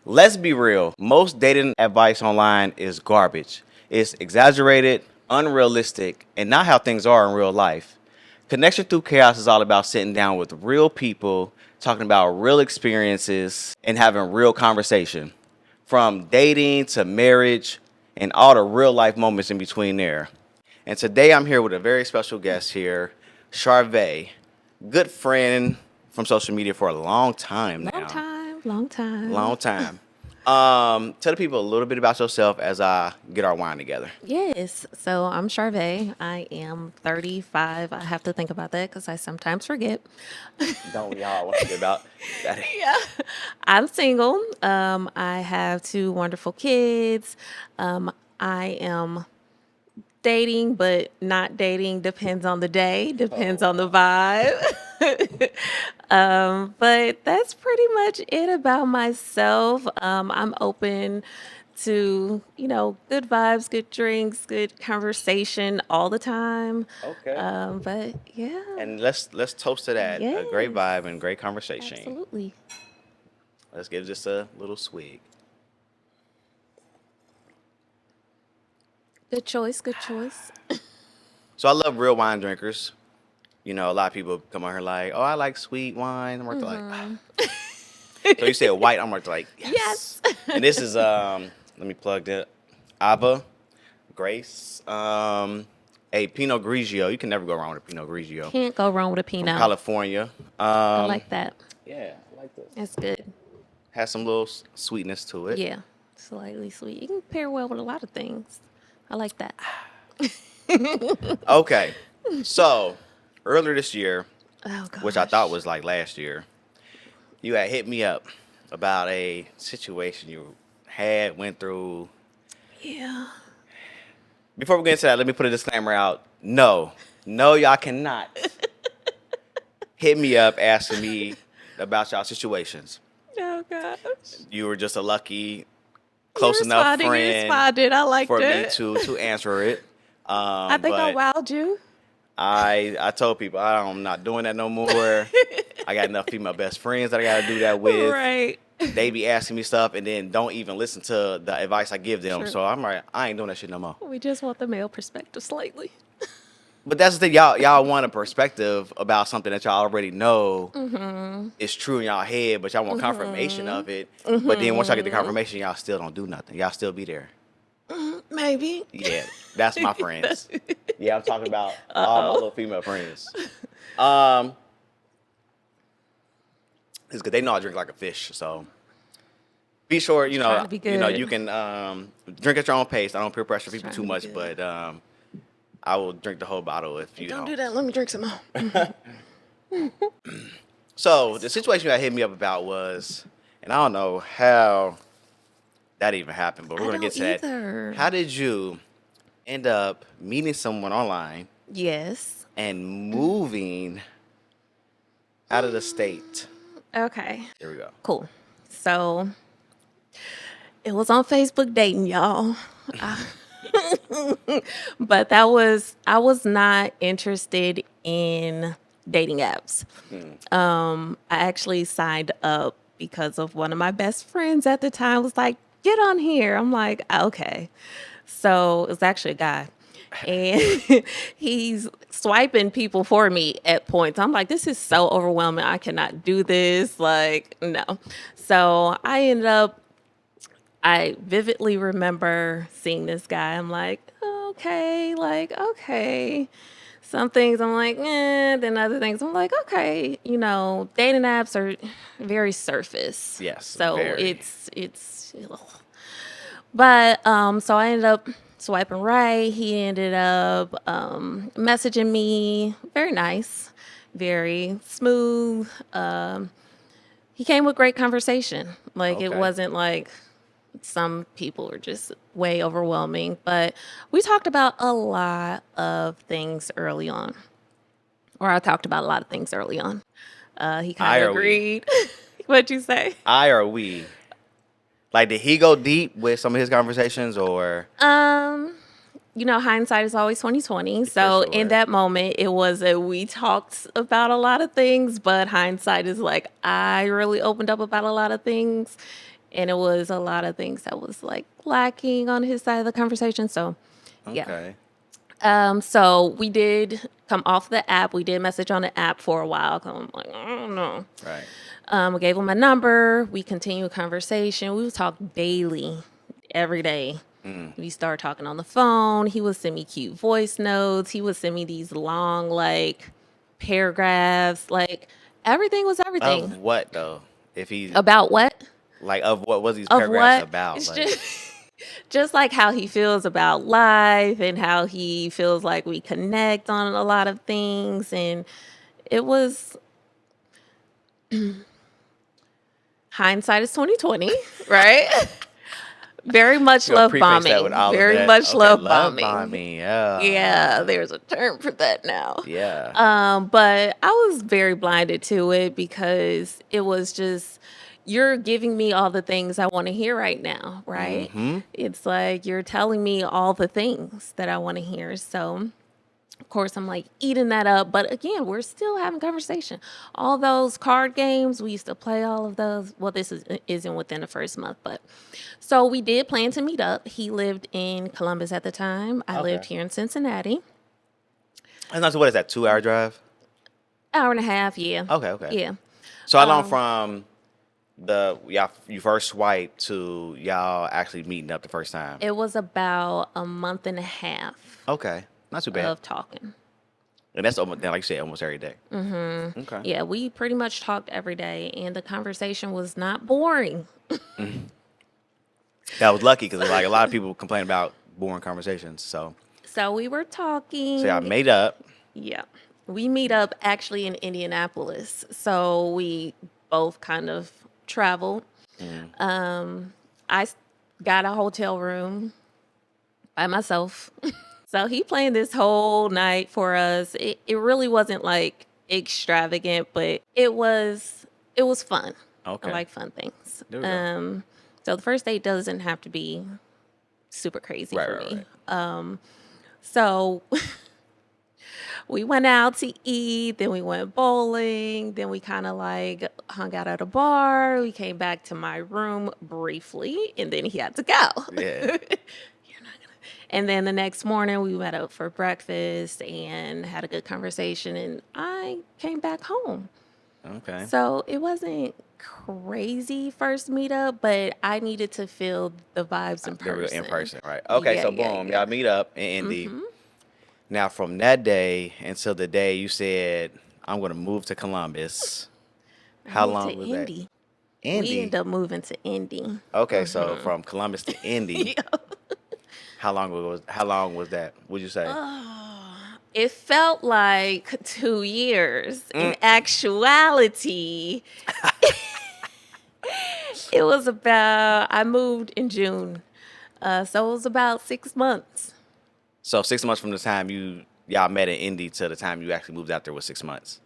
Let's be real. Most dating advice online is garbage. It's exaggerated, unrealistic, and not how things are in real life. Connection Through Chaos is all about sitting down with real people, talking about real experiences, and having real conversation. From dating to marriage and all the real life moments in between there. And today I'm here with a very special guest here, Charvé, good friend from social media for a long time Long now. time, long time. Long time. Tell the people a little bit about yourself as I get our wine together. Yes. So I'm Charvé. I am 35. I have to think about that because I sometimes forget. Don't we all want to get about that? Yeah. I'm single. I have two wonderful kids. I am dating, but not dating. Depends on the day, depends on the vibe. But that's pretty much it about myself. I'm open to, good vibes, good drinks, good conversation all the time. Okay. But yeah, And let's toast to that. A great yes, vibe and great conversation. absolutely. Let's give this a little swig. Good choice, good choice. So I love real wine drinkers. You know, a lot of people come on here like, oh, I like sweet wine. I'm like, so you said white. I'm like, yes. Yes. And this is let me plug that. Ava, Grace, a Pinot Grigio. You can never go wrong with a Pinot Grigio. Can't go wrong with a From Pinot. California. I like that. Yeah, I like this. That's good. Has some little sweetness to it. Yeah, slightly sweet. You can pair well with a lot of things. I like that. Okay, so earlier this year, Oh gosh. which I thought was like last year, you had hit me up about a situation you went through. Yeah. Before we get into that, let me put a disclaimer out. No, y'all cannot hit me up asking me about y'all situations. Oh gosh. You were just a lucky, close You enough responded, you friend responded. I liked for me it. to answer it. I think I But wowed you. I told people I'm not doing that no more. I got enough female best friends that I got to do that with. Right. They be asking me stuff and then don't even listen to the advice I give them. True. So I'm like, I ain't doing that shit no more. We just want the male perspective slightly. But that's the thing, y'all want a perspective about something that y'all already know is true in y'all head, but y'all want confirmation of it. But then once y'all get the confirmation, y'all still don't do nothing. Y'all still be there. Maybe. Yeah, that's my friends. Yeah, I'm talking about all my little female friends. It's because they know I drink like a fish, so be sure Trying to be good. you can drink at your own pace. I don't peer pressure people Trying too to be much, good. but I will drink the whole bottle if you Don't do that. Let me drink some more. So the situation that hit me up about was, and I don't know how that even happened, but we're I gonna get to don't that. either. How did you end up meeting someone online Yes. and moving out of the state? Okay. Here we go. Cool. So it was on Facebook dating, y'all. But I was not interested in dating apps. I actually signed up because of one of my best friends at the time was like, get on here. I'm like, okay. So it was actually a guy. And he's swiping people for me at points. I'm like, this is so overwhelming. I cannot do this. Like, no. So I vividly remember seeing this guy. I'm like, okay. Some things I'm like, then other things I'm like, okay. Dating apps are very surface. Yes, So very. it's ugh. But so I ended up swiping right. He ended up messaging me. Very nice, very smooth. He came with great conversation. Like it Okay. wasn't like some people are just way overwhelming. But we talked about a lot of things early on. Or I talked about a lot of things early on. He I kind or of we? agreed. What'd you say? I or we? Like, did he go deep with some of his conversations, or Hindsight is always 2020. So sure. in that moment, it was we talked about a lot of things, but hindsight is like I really opened up about a lot of things And it was a lot of things that was like lacking on his side of the conversation. So, yeah. Okay. So we did come off the app. We did message on the app for a while. 'Cause I'm like, I don't know. Right. We gave him my number. We continued conversation. We would talk daily, every day. We started talking on the phone. He would send me cute voice notes. He would send me these long, like, paragraphs. Like, everything was everything. Of what though? If he About what? like of what was these Of paragraphs what? about? It's Like, just like how he feels about life and how he feels like we connect on a lot of things. And it was hindsight is 2020, right? Very much you gonna love preface that bombing. with all of Very that? much Okay, love love bombing. bombing. Yeah. Yeah, there's a term for that now. Yeah. But I was very blinded to it because it was just, you're giving me all the things I want to hear right now, right? It's like you're telling me all the things that I want to hear. So, of course, I'm like eating that up. But again, we're still having conversation. All those card games, we used to play all of those. Well, isn't within the first month, but so we did plan to meet up. He lived in Columbus at the time. I lived Okay. here in Cincinnati. And not what is that? 2 hour drive? Hour and a half, yeah. Okay. Yeah. So how long from you first swipe to y'all actually meeting up the first time? It was about a month and a half Okay. Not too bad. of talking. And that's almost, like you said, almost every day. Okay. Yeah, we pretty much talked every day, and the conversation was not boring. That was lucky because like a lot of people complain about boring conversations. So So we were talking. y'all made up. Yeah. We meet up actually in Indianapolis. So we both kind of traveled. I got a hotel room by myself. So he planned this whole night for us. It really wasn't like extravagant, but it was fun. Okay. I like fun things. There we go. So the first date doesn't have to be super crazy for me. Right. So we went out to eat, then we went bowling, then we kind of like hung out at a bar. We came back to my room briefly, and then he had to go. Yeah. And then the next morning we went out for breakfast and had a good conversation, and I came back home. Okay. So it wasn't crazy first meetup, but I needed to feel the vibes in They were person. in person, right? Okay, Yeah, so yeah, boom, yeah. y'all meet up in Indy. Now, from that day until the day you said, I'm going to move to Columbus, how Moved long to was Indy. that? We Indy. ended up moving to Indy. Okay, so from Columbus to Indy, Yeah. how long was that? Would you say? It felt like 2 years. In actuality, it was I moved in June. So it was about 6 months. So 6 months from the time y'all met in Indy to the time you actually moved out there was 6 months.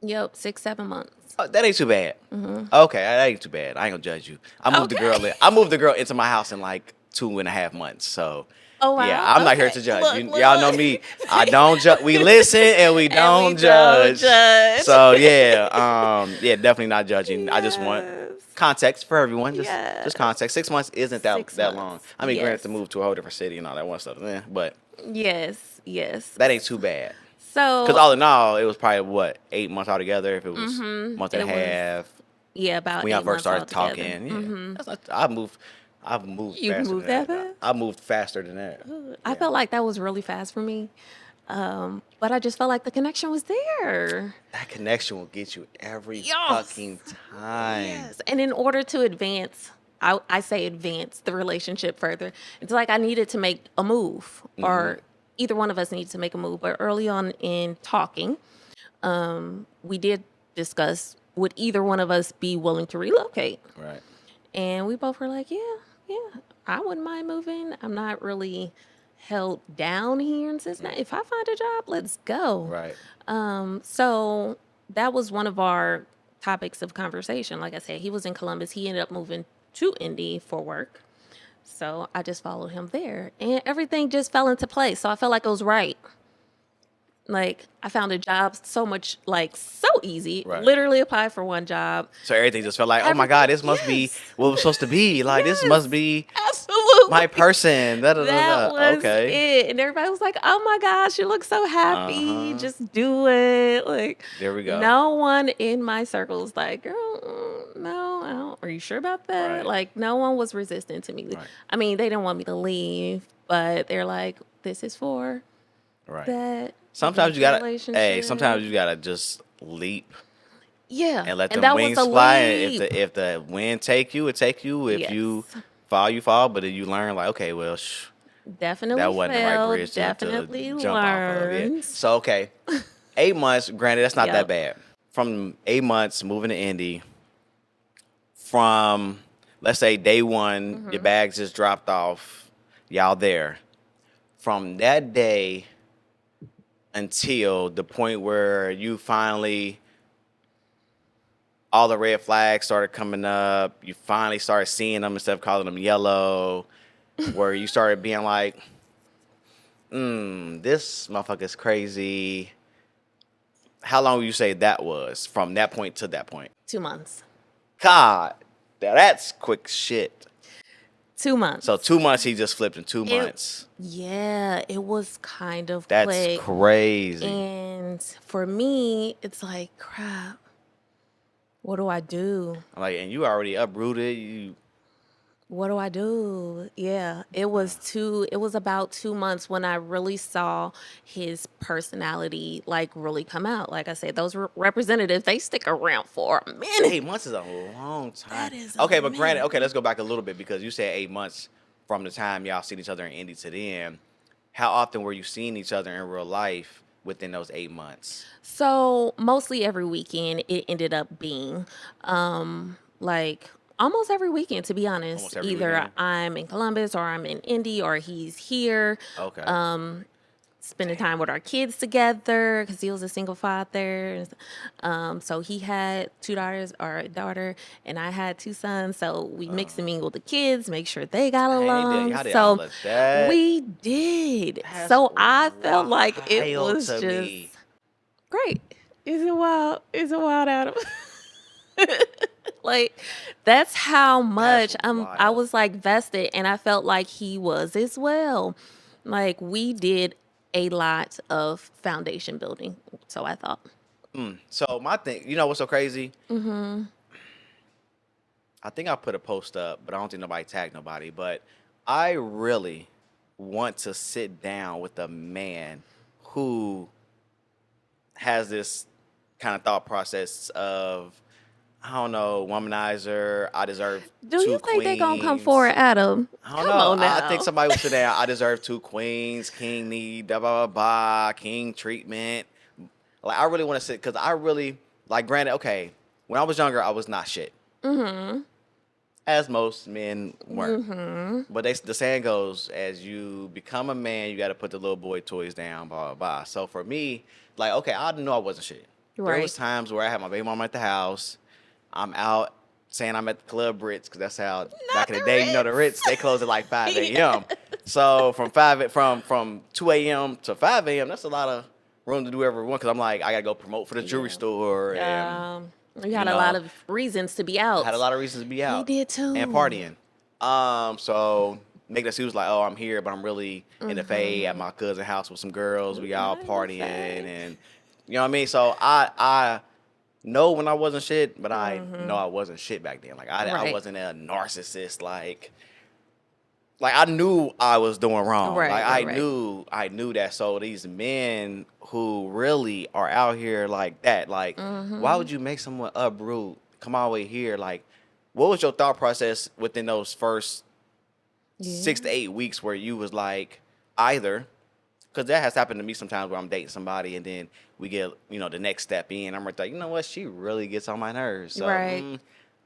Yep, 6, 7 months. Oh, that ain't too bad. Okay, that ain't too bad. I ain't gonna judge you. I moved the girl into my house in like 2.5 months. So Oh, wow. yeah, I'm not here Okay. to judge. Look, Y'all know me. I don't judge. We listen and we don't judge. So yeah, definitely not judging. I just want context for everyone. Just context. 6 months isn't that 6 long. months. I mean, Yes. granted to move to a whole different city and all that one stuff, but Yes. that ain't too bad. So, Because all in all, it was probably what 8 months altogether. If it was month and a It was half yeah, about when 8 y'all first months started altogether. talking. Yeah, that's not, I've moved. You faster moved than that fast? I moved faster than that. I felt like that was really fast for me. But I just felt like the connection was there. That connection will get you every Yes. fucking time. Yes. And in order to advance, I say advance the relationship further, it's like I needed to make a move, or either one of us needed to make a move. But early on in talking, we did discuss, would either one of us be willing to relocate? Right. And we both were like, yeah, I wouldn't mind moving. I'm not really held down here in Cincinnati. If I find a job, let's go. Right. So that was one of our topics of conversation. Like I said, he was in Columbus. He ended up moving to Indy for work. So I just followed him there. And everything just fell into place. So I felt like it was right. Like, I found a job so much, like, so easy. Right. Literally applied for one job. So everything just felt like, oh my God, Everything, this must be yes, what it was supposed to be. Like, this must yes, be my absolutely. person. Da, da, da, That da. was Okay. it. And everybody was like, oh my gosh, you look so Uh happy. huh. Just do it. Like, There we go. no one in my circle was like, girl, no, I don't. Are you sure about that? Right. Like, no one was resistant to me. Right. I mean, they didn't want me to leave, but they're like, this is for Right. that Sometimes you future gotta, hey, sometimes relationship. you gotta just leap Yeah. and let And them that was wings a fly. And leap. if the wind take you, it take you. If you Yes. fall, you fall. But then you learn, like, okay, well, Definitely that wasn't the right failed. bridge to Definitely jump off of. Yeah. learned. So okay, 8 months. Granted, that's not that Yep. bad. From 8 months moving to Indy, from let's say day one, your Hmm. bags just dropped off. Y'all there. From that day until the point where you finally all the red flags started coming up. You finally started seeing them instead of calling them yellow. Where you started being like, this motherfucker's crazy. How long would you say that was from that point to that point? 2 months. God, now that's quick shit. 2 months. So 2 months, he just flipped in 2 months. Yeah, it was kind of That's quick. crazy. And for me, it's like, crap, what do I do? I'm like, and you already uprooted. You What do I do? Yeah, it was about 2 months when I really saw his personality like really come out. Like I said, those representatives, they stick around for a minute. 8 months is a long time. That is a Okay, but granted, minute. okay, let's go back a little bit because you said 8 months from the time y'all seen each other in Indy to then. How often were you seeing each other in real life within those 8 months? So mostly every weekend it ended up being like almost every weekend, to be honest. Almost every Either weekend. I'm in Columbus or I'm in Indy or he's here. Okay. Spending time with our kids together because he was a single father. So he had two daughters or a daughter, and I had two sons. So we mix and mingle the kids, make sure they got along. How did all So of that? we did. That's So I felt like it wild was to just me. great. Is it wild? Is it wild, Adam? Like that's how much I wild. was like vested, and I felt like he was as well. Like we did a lot of foundation building, so I thought. So my thing, you know what's so crazy? Mm-hmm. I think I put a post up, but I don't think nobody tagged nobody. But I really want to sit down with a man who has this kind of thought process of, I don't know, womanizer. I deserve Do two you think they gonna come queens. forward, Adam? I don't Come know. on I think now. somebody would sit down. I deserve two queens. King need blah blah blah blah. King treatment. Like I really want to sit because I really like. Granted, okay, when I was younger, I was not shit, Mm-hmm. as most men weren't. Mm-hmm. But the saying goes, as you become a man, you got to put the little boy toys down, blah, blah, blah. So for me, like, okay, I didn't know I wasn't shit. There Right. was times where I had my baby mama at the house. I'm out saying I'm at the Club Ritz because that's how, back in the the day, you know, the Ritz, they close at like 5 a.m. So from 2 a.m. to 5 a.m., that's a lot of room to do whatever we want because I'm like, I got to go promote for the jewelry store. And You had a lot of reasons to be I out. had a lot of reasons to be out. He did too. And partying. So make that he was like, oh, I'm here, but I'm really in the Faye at my cousin's house with some girls. We all partying and you know what I mean? So I know when I wasn't shit, but I know I wasn't shit back then. Like I Right. wasn't a narcissist. Like I knew I was doing wrong. Right, Like right, I knew that. So these men who really are out here like that, like why would you make someone uproot, come all the way here? Like, what was your thought process within those first 6 to 8 weeks where you was like either, because that has happened to me sometimes where I'm dating somebody and then we get, you know, the next step in. I'm like, you know what? She really gets on my nerves. So Right.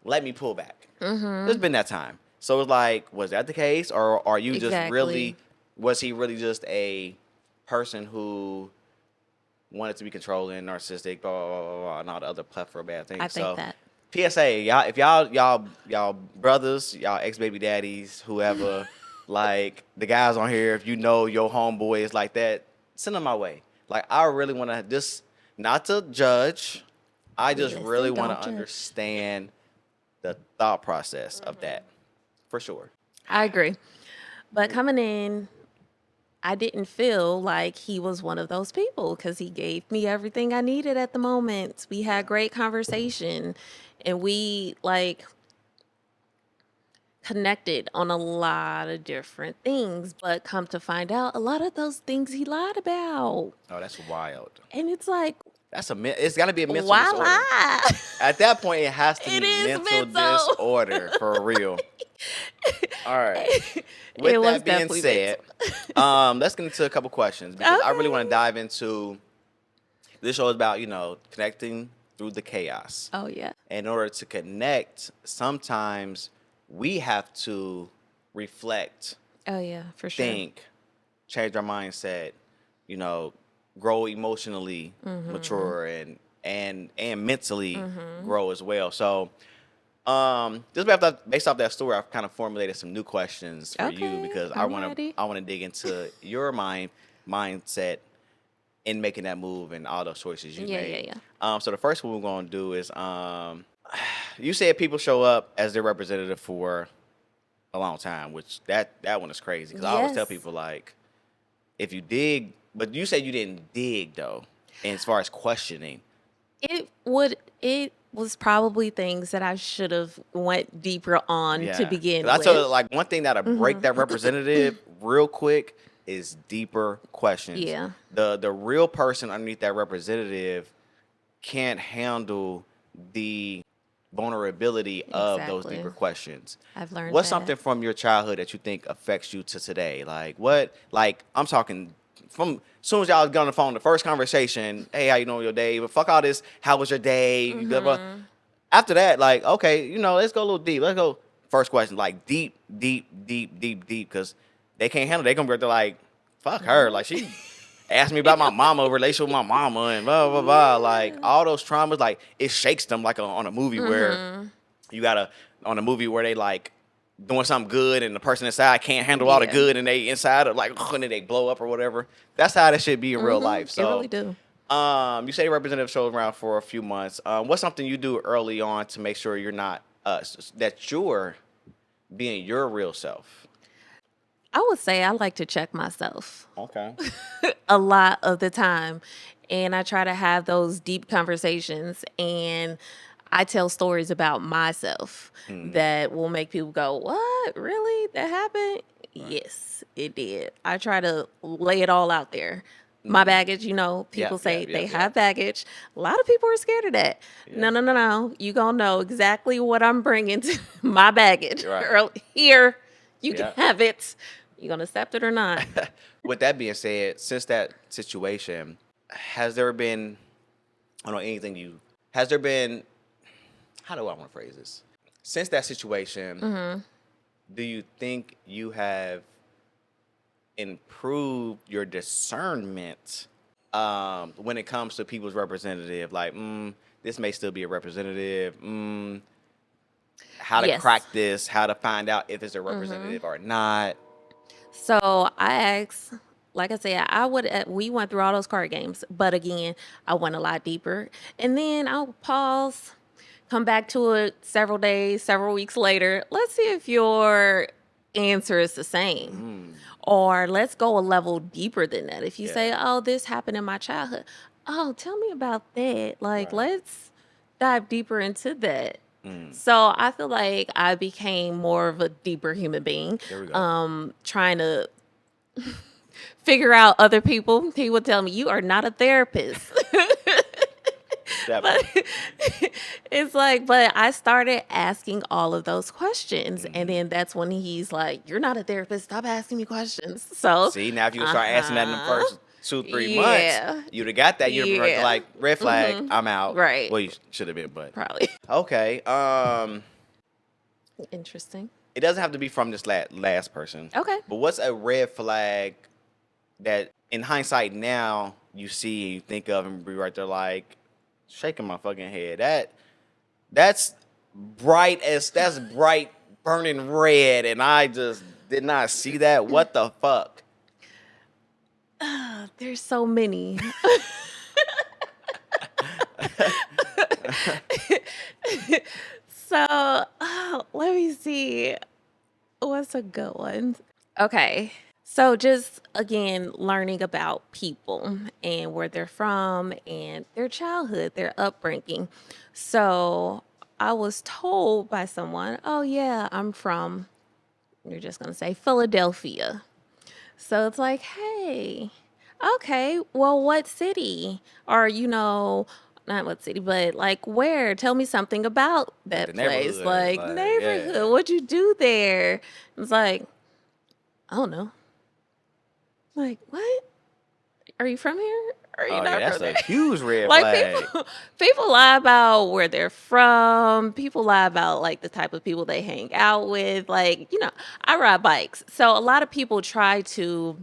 let me pull back. There's been that time. So it's like, was that the case? Or are you just really, Exactly. was he really just a person who wanted to be controlling, narcissistic, blah, blah, blah, blah, blah, and all the other plethora of bad things? I think So that. PSA, y'all, if y'all brothers, y'all ex-baby daddies, whoever, like the guys on here, if you know your homeboy is like that, send them my way. Like, I really want to just, not to judge, I just Listen, really want don't to judge. understand the thought process of that, for sure. I agree. But coming in, I didn't feel like he was one of those people because he gave me everything I needed at the moment. We had great conversation and we like connected on a lot of different things. But come to find out, a lot of those things he lied about. Oh, that's wild. And it's like, It's got to be a mental why disorder. lie? At that point, it has to It be is mental mental. disorder for real. All right. With It was that being definitely said, let's get into a couple questions because I really want to Okay. dive into this show is about, connecting through the chaos. Oh, yeah. In order to connect, sometimes we have to reflect, Oh, yeah, for sure. think, change our mindset, you know, grow emotionally, mature, and mentally grow as well. So, just based off that story, I've kind of formulated some new questions for you Okay, because I'm ready. I want to dig into your mindset in making that move and all those choices you Yeah, made. yeah, So the first one we're going to do is you said people show up as their representative for a long time, which that one is crazy because I always tell Yes. people like if you dig, but you said you didn't dig though, and as far as questioning. It was probably things that I should have went deeper on to Yeah, begin because I tell you, with. like one thing that'll break that representative real quick is deeper questions. Yeah, The real person underneath that representative can't handle the vulnerability of those exactly. deeper questions. I've learned What's that. something from your childhood that you think affects you to today? Like I'm talking from as soon as y'all get on the phone, the first conversation, hey, how you doing your day? But fuck all this, how was your day? Blah, blah. After that, like, okay, let's go a little deep. Let's go. First question, like deep, deep, deep, deep, deep, because they can't handle it. They gonna be there like, fuck her. Like she asked me about my mama, relationship with my mama, and blah, blah, blah. Like Yeah. all those traumas, like it shakes them like on a movie where you gotta on a movie where they like doing something good and the person inside can't handle all the Yeah. good and they inside are like and then they blow up or whatever. That's how that should be in real life. It really So do. you say representative shows around for a few months. What's something you do early on to make sure you're not that you're being your real self? I would say I like to check myself Okay. a lot of the time. And I try to have those deep conversations and I tell stories about myself that will make people go, "What? Really? That happened?" Yes, it did. I try to lay it all out there. My baggage, people say they have baggage. A lot of people are scared of that. No, Yeah. no, no, no. You gonna know exactly what I'm bringing to my baggage. Right. Here, you Yeah. can have it. You gonna accept it or not? With that being said, since that situation, has there been, I don't know anything you, has there been, how do I want to phrase this? Since that situation, do you think you have improved your discernment when it comes to people's representative? Like, this may still be a representative. How to Yes. crack this? How to find out if it's a representative or not? So I asked, like I said, we went through all those card games, but again, I went a lot deeper. And then I'll pause, come back to it several days, several weeks later. Let's see if your answer is the same. Or let's go a level deeper than that. If you say, Yeah. "Oh, this happened in my childhood." "Oh, tell me about that." Like, Right. let's dive deeper into that. So I feel like I became more of a deeper human being. There we go. Trying to figure out other people. He would tell me, "You are not a therapist." But Definitely. it's like, but I started asking all of those questions. And then that's when he's like, "You're not a therapist. Stop asking me questions." So, See, now if you start asking that in the uh-huh. first 2-3 months, Yeah. you'd have got that. You'd have been Yeah. like, red flag, I'm out. Right. Well, you should have been, but Probably. okay. Interesting. It doesn't have to be from this last person. Okay. But what's a red flag that, in hindsight, now you see and you think of and be right there like shaking my fucking head. That's bright burning red, and I just did not see that. What the fuck? There's so many. So, let me see. What's a good one? Okay. So, just again, learning about people and where they're from and their childhood, their upbringing. So, I was told by someone, oh, yeah, I'm from, you're just going to say Philadelphia. So, it's like, hey, okay, well, what city? Or, not what city, but like where? Tell me something about Like the that place. neighborhood, Like like, yeah. neighborhood. What'd you do there? It's like, I don't know. Like, what? Are you from here? Are you Oh yeah, not that's from a there? huge red Like flag. people lie about where they're from. People lie about like the type of people they hang out with. Like, I ride bikes. So a lot of people try to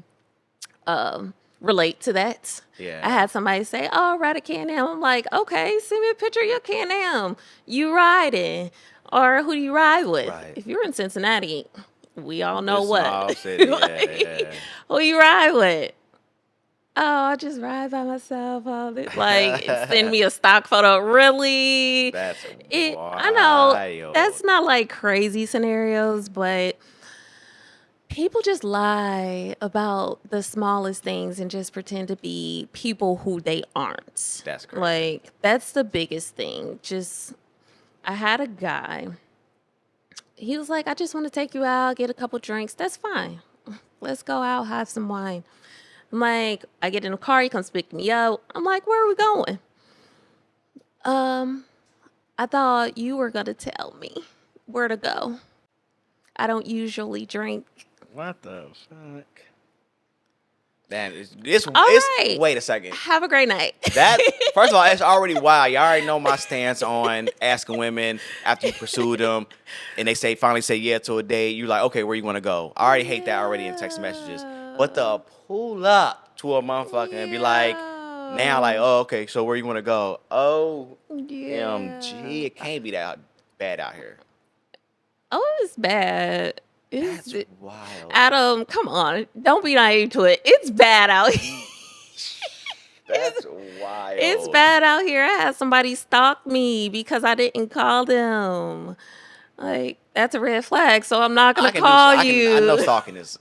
relate to that. I Yeah. had somebody say, "Oh, I ride a Can-Am." I'm like, "Okay, send me a picture of your Can-Am. You riding, or who do you ride with?" Right. If you're in Cincinnati, we all know It's what. small city. Yeah, Like, yeah. who you ride with? Oh, I just ride by myself. Like, send me a stock photo. Really? That's I know wild. that's not like crazy scenarios, but people just lie about the smallest things and just pretend to be people who they aren't. That's crazy. Like, that's the biggest thing. I had a guy, he was like, I just want to take you out, get a couple drinks. That's fine. Let's go out, have some wine. I'm like, I get in the car, he comes pick me up. I'm like, where are we going? I thought you were going to tell me where to go. I don't usually drink. What the fuck? Man, All right. wait a second. Have a great night. That first of all, it's already wild. You already know my stance on asking women after you pursue them, and they finally say yeah to a date. You like, okay, where you want to go? I already hate that already in text messages. But the pull up to a motherfucker and be like, now like, oh okay, so where you want to go? Oh, Yeah. it can't be that bad out here. Oh, it's bad. That's wild. Adam, come on. Don't be naive to it. It's bad out here. That's wild. It's bad out here. I had somebody stalk me because I didn't call them. Like, that's a red flag. So I'm not going to call you. I know stalking is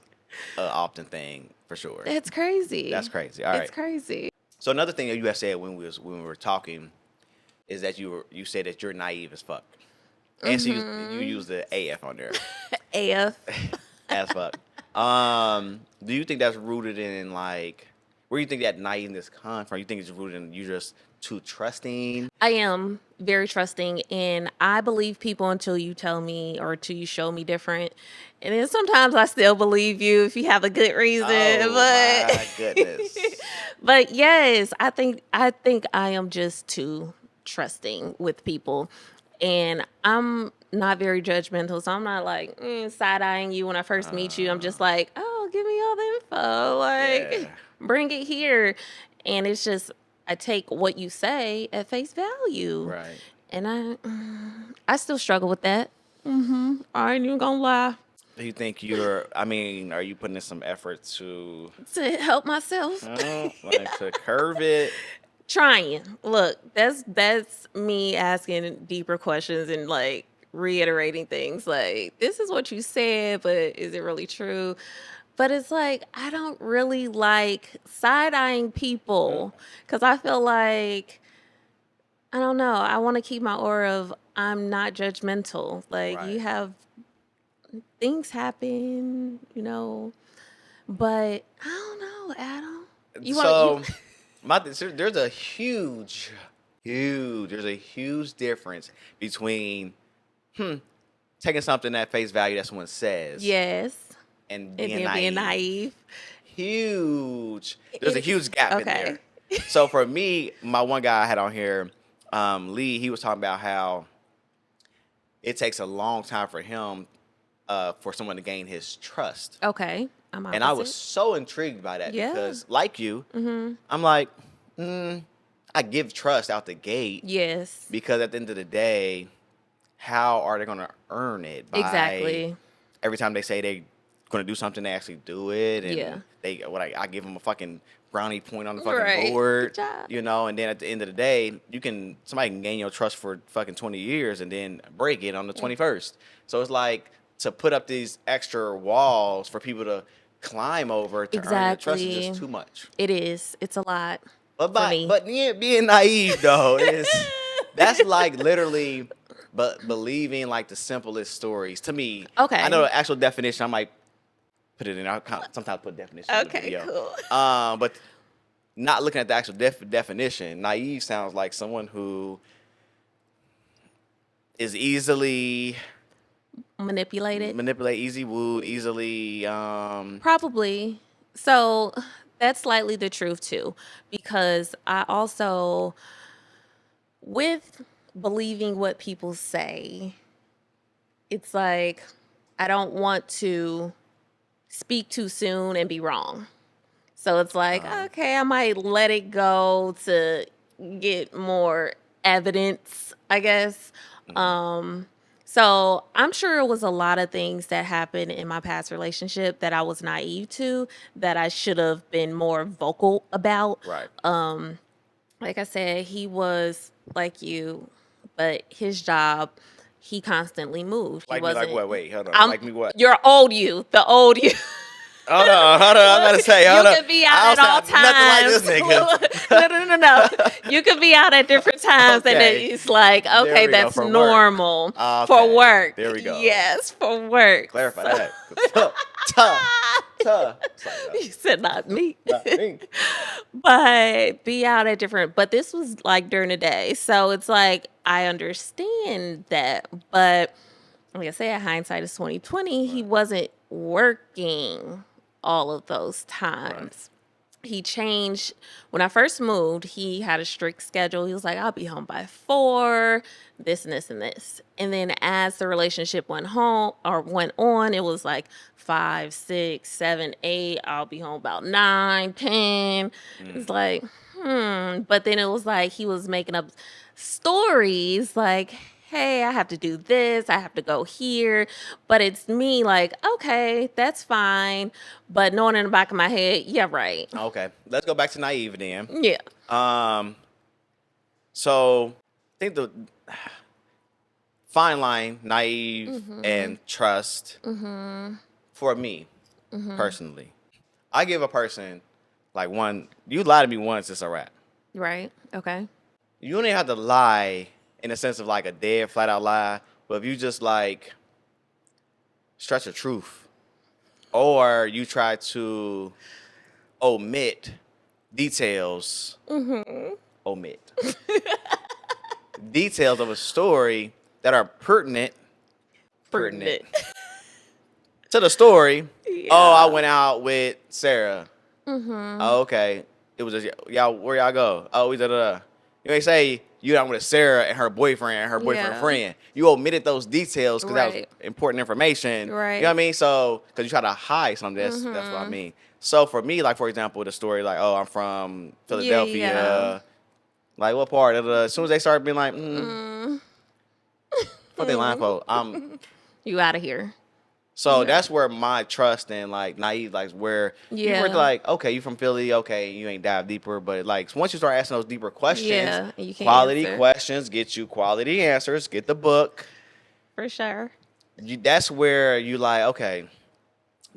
an often thing for sure. That's crazy. That's crazy. All right. It's crazy. So another thing that you had said when we were talking is that you said that you're naive as fuck. And so you use the AF on there. AF. As fuck. Do you think that's rooted in like where do you think that naiveness comes from? You think it's rooted in you just too trusting? I am very trusting, and I believe people until you tell me or until you show me different. And then sometimes I still believe you if you have a good reason. Oh but my goodness. but yes, I think I am just too trusting with people, and I'm not very judgmental. So I'm not like side eyeing you when I first meet you. I'm just like, oh, give me all the info, like Yeah. bring it here, and it's just I take what you say at face value, Right. and I still struggle with that. I ain't even gonna lie. Do you think are you putting in some effort to To help myself. like to curve it? Trying. Look, that's me asking deeper questions and like reiterating things like this is what you said, but is it really true? But it's like I don't really like side-eyeing people because I feel like I don't know. I want to keep my aura of I'm not judgmental. Like Right. you have things happen, but I don't know, Adam. So there's a huge difference between taking something at face value that someone says Yes. and And being then being naive. Huge. There's a huge gap in Okay. there. So for me, my one guy I had on here, Lee, he was talking about how it takes a long time for him for someone to gain his trust. Okay. I'm And I was opposite. so intrigued by that Yeah. because, like you, I'm like, I give trust out the gate Yes. because at the end of the day, how are they going to earn it? By Exactly. every time they say they going to do something, they actually do it, and Yeah. I give them a fucking brownie point on the fucking Right. board, Good job. you know, and then at the end of the day, somebody can gain your trust for fucking 20 years and then break it on the 21st. So it's like to put up these extra walls for people to climb over to earn your trust is Exactly. just too much. It is. It's a lot But for me. yeah, being naive though that's like literally believing like the simplest stories to me. Okay. I know the actual definition. I might put it in. I'll sometimes put definition in the Okay, video. cool. But not looking at the actual definition, naive sounds like someone who is easily Manipulated. easy wooed, easily. Probably. So that's slightly the truth too, because I also, with believing what people say, it's like I don't want to speak too soon and be wrong. So it's like, okay, I might let it go to get more evidence, I guess. So I'm sure it was a lot of things that happened in my past relationship that I was naive to, that I should have been more vocal about. Right. Like I said, he was like you, but his job, he constantly moved. Like He me, like wasn't. what? Wait, hold on. I'm, Like me, what? You're old you, the old you. Hold on. I'm gonna say, hold You on. could be I out don't at all sound times. nothing like this nigga. No. You could be out at different times, and Okay. it's like, There okay, we go, that's for work. normal Okay. for work. There we go. Yes, for work. Clarify So- that. Tuh. It's like, You said not me. not me. But be out at different. But this was like during the day, so it's like I understand that, but like I said, hindsight is 2020. He wasn't working all of those times. He changed when I first moved. He had a strict schedule. He was like, "I'll be home by 4, this and this and this." And then as the relationship went on, it was like 5, 6, 7, 8. I'll be home about 9, 10. It's like, But then it was like he was making up stories like, hey, I have to do this, I have to go here. But it's me like, okay, that's fine. But knowing in the back of my head, yeah, right. Okay, let's go back to naive then. Yeah. So I think the fine line, naive and trust, for me personally, I give a person like you lie to me once, it's a wrap. Right. Okay. You don't even have to lie in the sense of like a dead, flat out lie, but if you just like stretch the truth, or you try to omit details, omit details of a story that are pertinent to the story. Yeah. Oh, I went out with Sarah. Oh, okay. It was just y'all. Where y'all go? Oh, we da. You ain't say you out with Sarah and her boyfriend Yeah. friend. You omitted those details because that was Right. important information. Right. You know what I mean? So because you try to hide something, that's what I mean. So for me, like for example, the story like, oh, I'm from Philadelphia. Yeah. Like what part? As soon as they start being like, what they lying for? You out of here. So that's where my trust and like naive, like where you were like, okay, you from Philly, okay, you ain't dive deeper, but like once you start asking those deeper questions, Yeah, you can quality answer. questions get you quality answers. Get the book. For sure. That's where you like, okay,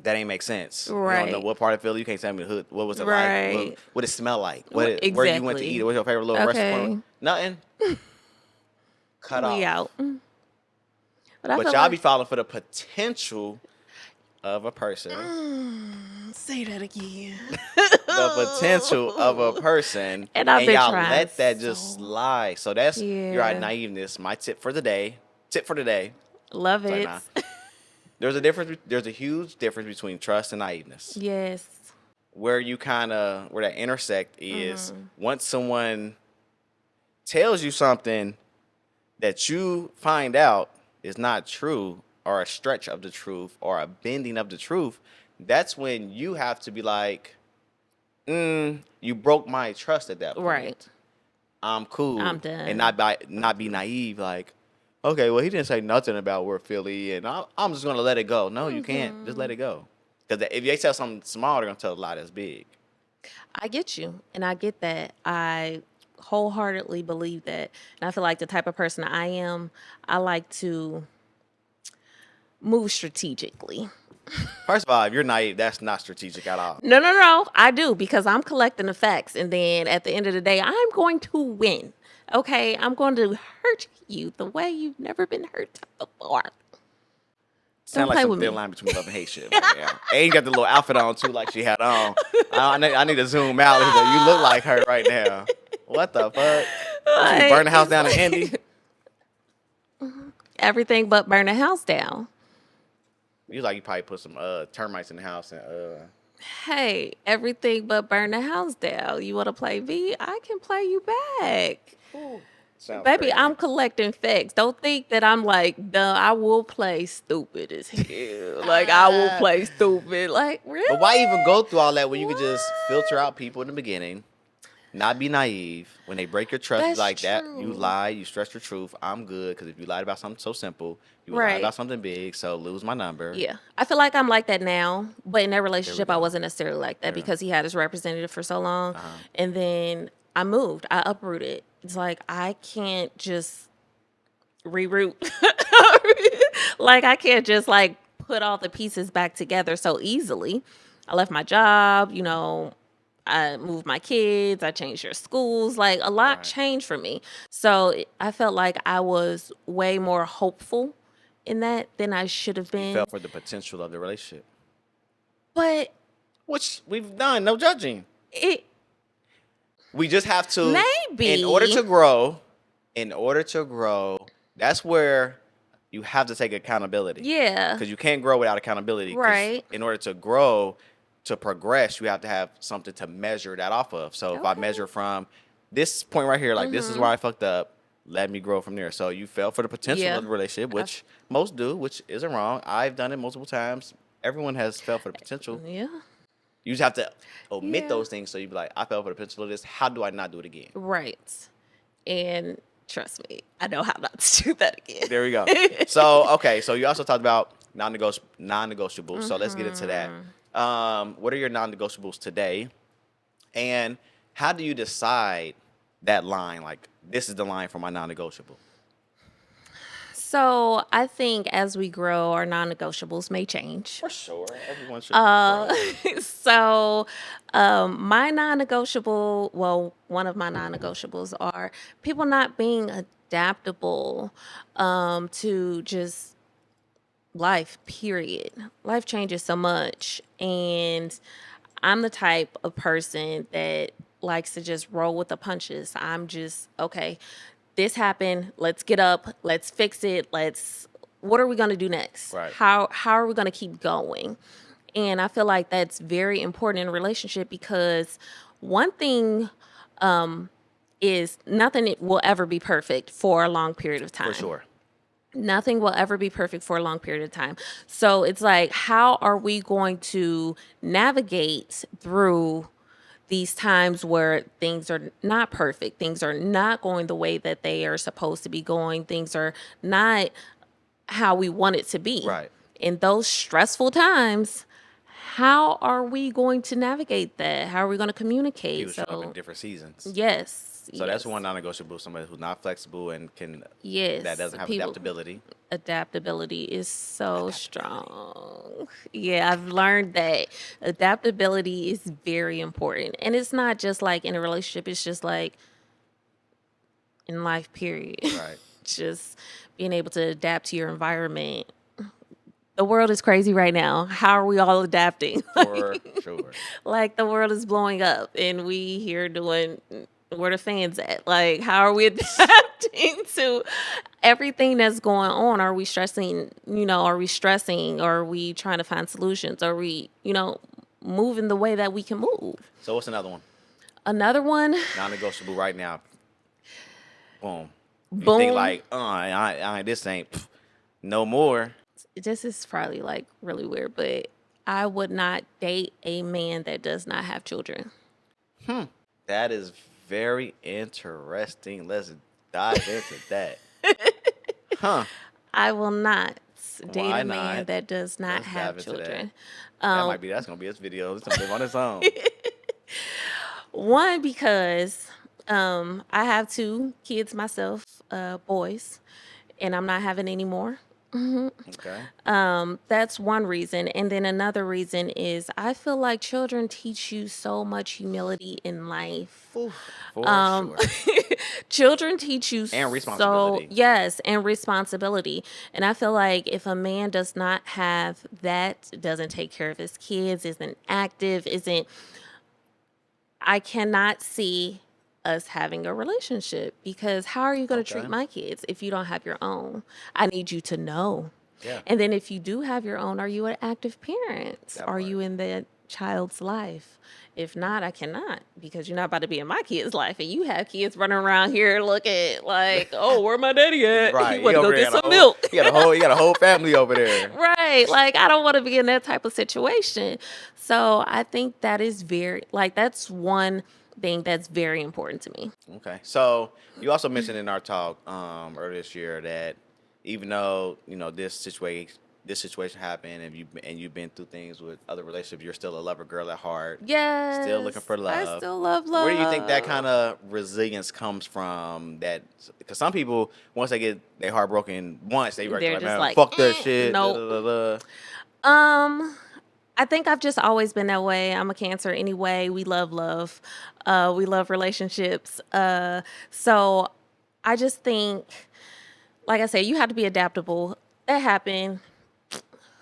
that ain't make sense. You Right. don't know what part of Philly. You can't tell me the hood. What was it Right. like? What it smell like? Well, Where you went to exactly. eat? What's your favorite little Okay. restaurant? Nothing. Cut off. We out. But I But feel y'all like, be falling for the potential of a person. say that again. The potential of a person, And I've been y'all trying let that just so- slide. So that's your Yeah. naiveness. My tip for the day. Love Sorry, it. nah. There's a difference. There's a huge difference between trust and naiveness. Yes. Where that intersect is once someone tells you something that you find out is not true, or a stretch of the truth, or a bending of the truth. That's when you have to be like, you broke my trust at that point. Right. I'm cool. I'm done. And not be naive, like, okay, well, he didn't say nothing about where Philly, and I'm just gonna let it go. No, you can't. Just let it go. Because if they tell something small, they're gonna tell a lie that's big. I get you, and I get that. I wholeheartedly believe that. And I feel like the type of person I am, I like to move strategically. First of all, if you're naive, that's not strategic at all. No, no, no. I do because I'm collecting the facts. And then at the end of the day, I'm going to win. Okay? I'm going to hurt you the way you've never been hurt before. Sound Don't like play some with thin me. line between love and hate shit. Right now. And you got the little outfit on too, like she had on. I need to zoom out. You look like her right now. What the fuck? What, you burn the house down in Indy? Everything but burn the house down. You probably put some termites in the house and Hey, everything but burn the house down. You want to play me? I can play you back. sounds Baby, crazy. I'm collecting facts. Don't think that I'm like, duh, I will play stupid as hell. Like, I will play stupid. Like, really? But why even go through all that when you could just filter out people in the beginning, not be naive. When they break your trust That's like that, true. you lie, you stress your truth. I'm good because if you lied about something so simple, you would lie Right. about something big. So lose my number. Yeah. I feel like I'm like that now. But in that relationship, I go. wasn't necessarily like that There we go. because he had his representative for so long. And then I moved. I uprooted. It's like, I can't just reroute. Like, I can't just like put all the pieces back together so easily. I left my job, you know, I moved my kids, I changed their schools. Like, a lot Right. changed for me. So I felt like I was way more hopeful in that than I should have You been. fell for the potential of the relationship, But which we've done. No judging. it We just have to. Maybe. In order to grow, that's where you have to take accountability. yeah. Because you can't grow without accountability. 'Cause Right. In order to grow, to progress, you have to have something to measure that off of. So if I Okay. measure from this point right here, like this is where I fucked up, let me grow from there. So you fell for the potential Yeah. of the relationship, which most do, which isn't wrong. I've done it multiple times. Everyone has fell for the potential. Yeah. You just have to omit Yeah. those things. So you be like, I fell for the potential of this. How do I not do it again? Right. And trust me, I know how not to do that again. There we go. So, okay. So you also talked about non-negotiables. So let's get into that. What are your non-negotiables today? And how do you decide that line? Like, this is the line for my non-negotiable. So I think as we grow, our non-negotiables may change. For sure. Everyone should grow. So my non-negotiable, well, one of my non-negotiables are people not being adaptable to just life, period. Life changes so much. And I'm the type of person that likes to just roll with the punches. I'm just, okay, this happened. Let's get up. Let's fix it. What are we going to do next? Right. How are we going to keep going? And I feel like that's very important in a relationship because one thing is nothing will ever be perfect for a long period of time. For sure. Nothing will ever be perfect for a long period of time. So it's like, how are we going to navigate through these times where things are not perfect, things are not going the way that they are supposed to be going, things are not how we want it to be. Right. In those stressful times, how are we going to navigate that? How are we going to communicate? People show up in different seasons. Yes. So that's one non-negotiable. Somebody who's not flexible and Yes. that doesn't have People- adaptability. Adaptability is so strong. Yeah, I've learned that adaptability is very important. And it's not just like in a relationship, it's just like in life, period. Right. Just being able to adapt to your environment. The world is crazy right now. How are we all adapting? For sure. Like the world is blowing up and we here doing where the fans at. Like, how are we adapting to everything that's going on? Are we stressing, are we stressing? Are we trying to find solutions? Are we, moving the way that we can move? So what's another one? Another one, Non-negotiable right now. Boom. You boom. think like, this ain't no more. This is probably like really weird, but I would not date a man that does not have children. That is very interesting. Let's dive into that. Huh. I will not. yes, date Why a man not? that does not Let's have dive into that. children. That's gonna be his video. It's gonna live on its own. One, because I have two kids myself, boys, and I'm not having any more. Okay. That's one reason. And then another reason is I feel like children teach you so much humility in life. For sure. Children teach you And so, responsibility. yes, and responsibility. And I feel like if a man does not have that, doesn't take care of his kids, isn't active, isn't, I cannot see us having a relationship, because how are you going to Okay. treat my kids if you don't have your own? I need you to know. Yeah. And then if you do have your own, are you an active parent? That Are part. you in that child's life? If not, I cannot, because you're not about to be in my kid's life and you have kids running around here looking like, oh, where my daddy at? Right. He went to over go there get got some milk. You got a whole family over there. Right. Like, I don't want to be in that type of situation. So I think that is that's one thing that's very important to me. Okay. So you also mentioned in our talk earlier this year that even though this situation happened and you've been through things with other relationships, you're still a lover girl at heart. Yes. Still looking for I love. still love love. Where do you think that kind of resilience comes from? That because some people once they get their heart broken once they They're like, just man, like, fuck that shit. nope. Da, da, da. I think I've just always been that way. I'm a Cancer anyway. We love love. We love relationships. So I just think, like I said, you have to be adaptable. That happened.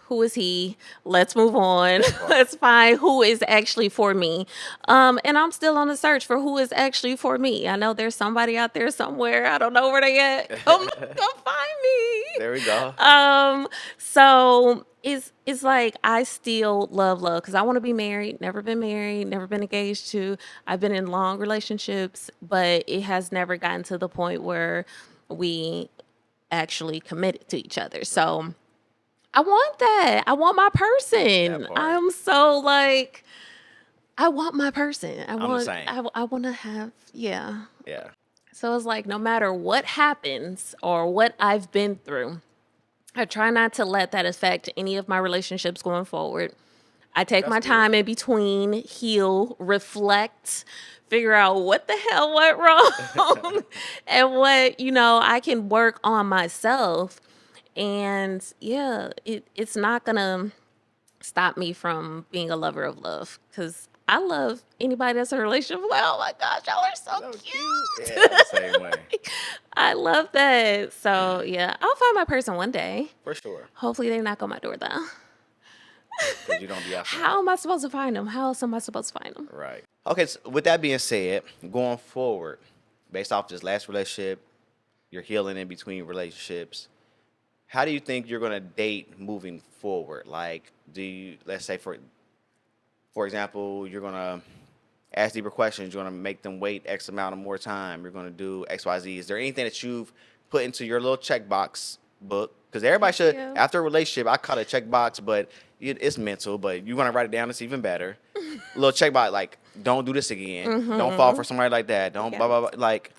Who is he? Let's move on. Let's find who is actually for me. And I'm still on the search for who is actually for me. I know there's somebody out there somewhere. I don't know where they at. Come find me. There we go. So it's like I still love because I want to be married. Never been married. Never been engaged to. I've been in long relationships, but it has never gotten to the point where we actually committed to each other. So I want that. I want my person. That part. I'm so like, I want my person. I'm the same. I want to have, yeah. Yeah. So it's like, no matter what happens or what I've been through, I try not to let that affect any of my relationships going forward. I take That's my good. time in between, heal, reflect, figure out what the hell went wrong and what, I can work on myself. And yeah, it's not going to stop me from being a lover of love, because I love anybody that's in a relationship. Like, oh my gosh, y'all are so cute. Yeah, I'm the same way. I love that. So yeah, I'll find my person one day. For sure. Hopefully they knock on my door though. Because you don't be outside. How am I supposed to find them? How else am I supposed to find them? Right. Okay, so with that being said, going forward, based off this last relationship, you're healing in between relationships. How do you think you're gonna date moving forward? Like, let's say for example, you're gonna ask deeper questions, you're gonna make them wait X amount of more time, you're gonna do X, Y, Z. Is there anything that you've put into your little checkbox book? Because everybody should, you. after a relationship, I call it a checkbox, but it's mental, but you wanna write it down, it's even better. Little checkbox, like, don't do this again. Don't fall for somebody like that. Don't blah, blah, blah. Like,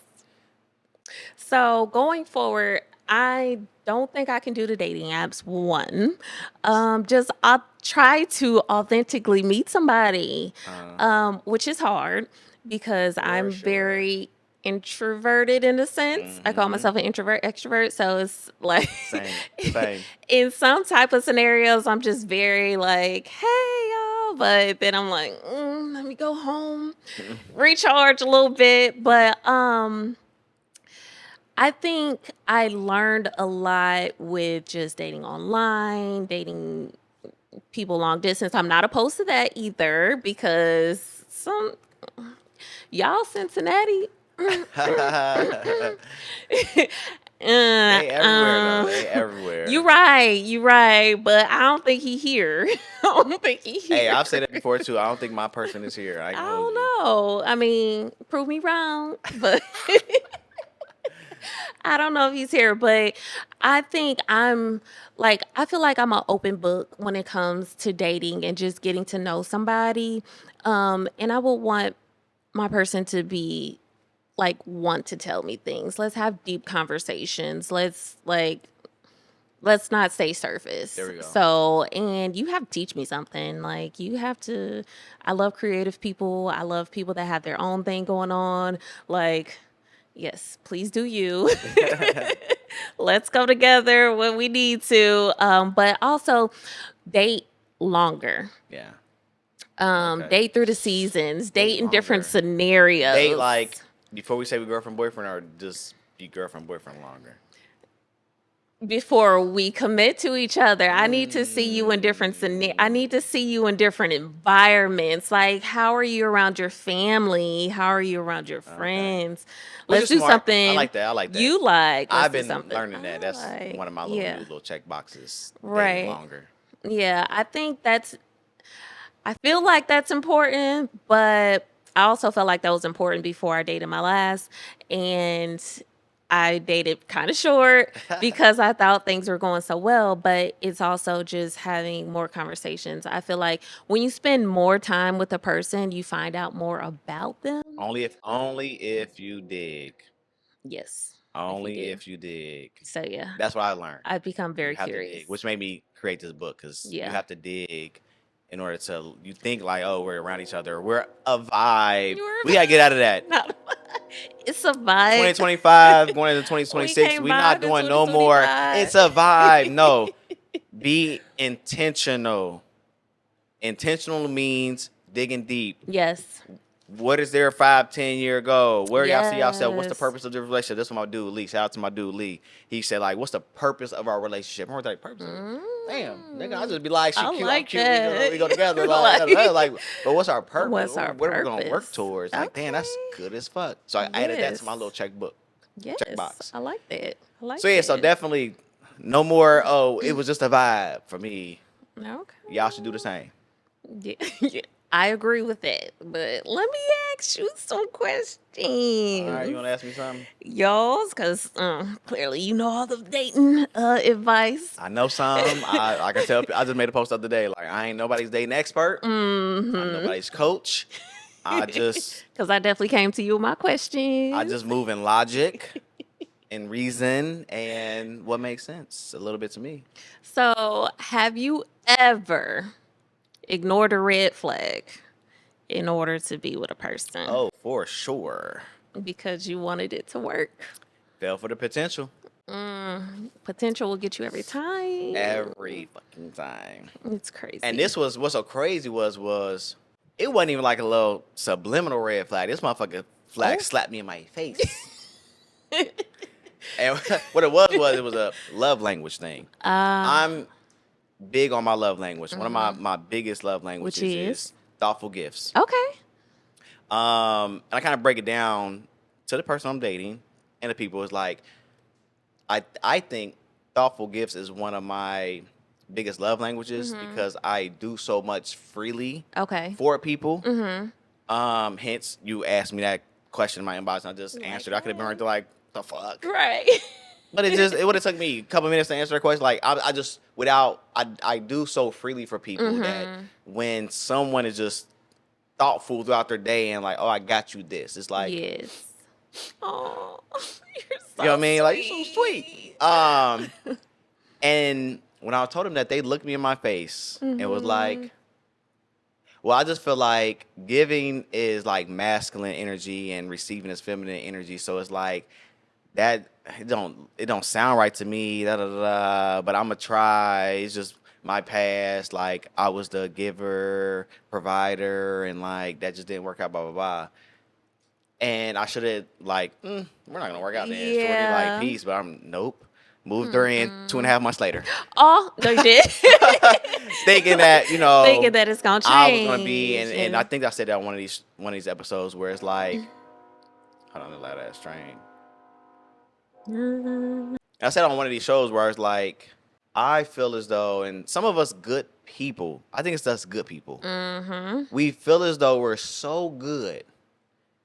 So going forward, I don't think I can do the dating apps. One, just I'll try to authentically meet somebody, which is hard because I'm sure. very introverted in a sense. I call myself an introvert extrovert, so it's like same. in some type of scenarios, I'm just very like, hey y'all, but then I'm like, let me go home, recharge a little bit, but I think I learned a lot with just dating online, dating people long distance. I'm not opposed to that either, because y'all Cincinnati. They everywhere, though. They everywhere. You right, but I don't think he here. I don't think he here. Hey, I've said it before too. I don't think my person is here. I don't know. I mean, prove me wrong, but I don't know if he's here, but I think I feel like I'm an open book when it comes to dating and just getting to know somebody. And I would want my person to be want to tell me things. Let's have deep conversations. Let's let's not stay surface. There we go. So, and you have to teach me something. Like, you have to, I love creative people. I love people that have their own thing going on. Like, yes, please do you. Let's go together when we need to. But also date longer. Yeah. Okay. Date through the seasons, Date date in different longer. scenarios. Date like before we say we girlfriend boyfriend, or just be girlfriend boyfriend longer. Before we commit to each other. I need to see you in different I need to see you in different environments. Like, how are you around your family? How are you around your friends? Which Let's is do smart. something I like that. I like that. you like. Let's I've do been something learning that. I That's like. one of my Yeah. new little check boxes. Dating Right. longer. Yeah, I think I feel like that's important, but I also felt like that was important before I dated my last. And I dated kind of short because I thought things were going so well, but it's also just having more conversations. I feel like when you spend more time with a person, you find out more about them. Only if you dig. Yes. Only do. if you dig. So yeah, That's what I learned. I've become You very have to curious. dig, which made me create this book, because you Yeah. have to dig in order to. You think like, oh, we're around each other. We're a vibe. You're a We gotta get out of that. Not, it's a vibe. 2025 going into We 2026. can't We not vibe in doing no more. 2025. It's a vibe. No, be intentional. Intentional means digging deep. Yes. What is their 5-10 year goal? Where y'all see yourself? What's the Yes. purpose of the relationship? That's what my dude Lee. Shout out to my dude Lee. He said, like, what's the purpose of our relationship? Remember that purpose? Damn, nigga, I just be like, she I cute, like I'm cute. that. We go together. But what's our purpose? What's our what are we gonna work purpose? towards? Like, damn, that's Okay. good as fuck. So I added that to my Yes. little checkbook. Yes. Checkbox. I like that. I like So yeah, so that. definitely no more. Oh, it was just a vibe for me. Okay. Y'all should do the same. Yeah. Yeah. I agree with that. But let me ask you some questions. All right, you wanna ask me something? Yours, because clearly you know all the dating advice. I know some. I can tell. I just made a post the other day. Like, I ain't nobody's dating expert. I'm nobody's coach. I just Because I definitely came to you with my questions. move in logic and reason and what makes sense a little bit to me. So, have you ever ignored a red flag in order to be with a person Oh, for sure. because you wanted it to work? Fell for the potential Potential will get you every time. every fucking time. It's crazy. And this was what's so crazy was it wasn't even like a little subliminal red flag. This motherfucker flag Oh. slapped me in my face. And what it was a love language thing. I'm big on my love language. One of my biggest love languages Which is? is thoughtful gifts. Okay. And I kind of break it down to the person I'm dating and the people. Is like, I think thoughtful gifts is one of my biggest love languages because I do so much freely Okay. for people. Hence, you asked me that question in my inbox, and I just answered. I could have been right there like, the fuck. Right. But it would have took me a couple minutes to answer the question. Like, I just I do so freely for people that when someone is just thoughtful throughout their day and like, oh, I got you this. It's like, Yes. Oh, you're so you know what I mean? Like, you're so sweet. And when I told them that, they looked me in my face and was like, well, I just feel like giving is like masculine energy and receiving is feminine energy. So it's like that it don't sound right to me, but I'm gonna try. It's just my past, like I was the giver, provider, and like that just didn't work out, blah blah blah. And I should have like, we're not gonna work out then. Shorty, Yeah. like peace, but I'm nope. Moved her in 2.5 months later, Oh, no, you did. thinking that Thinking that it's gonna change. I was gonna be, and I think I said that on one of these episodes where it's like, hold on, the loud ass train. I said on one of these shows where it's like, I feel as though, and some of us good people, I think it's us good people, we feel as though we're so good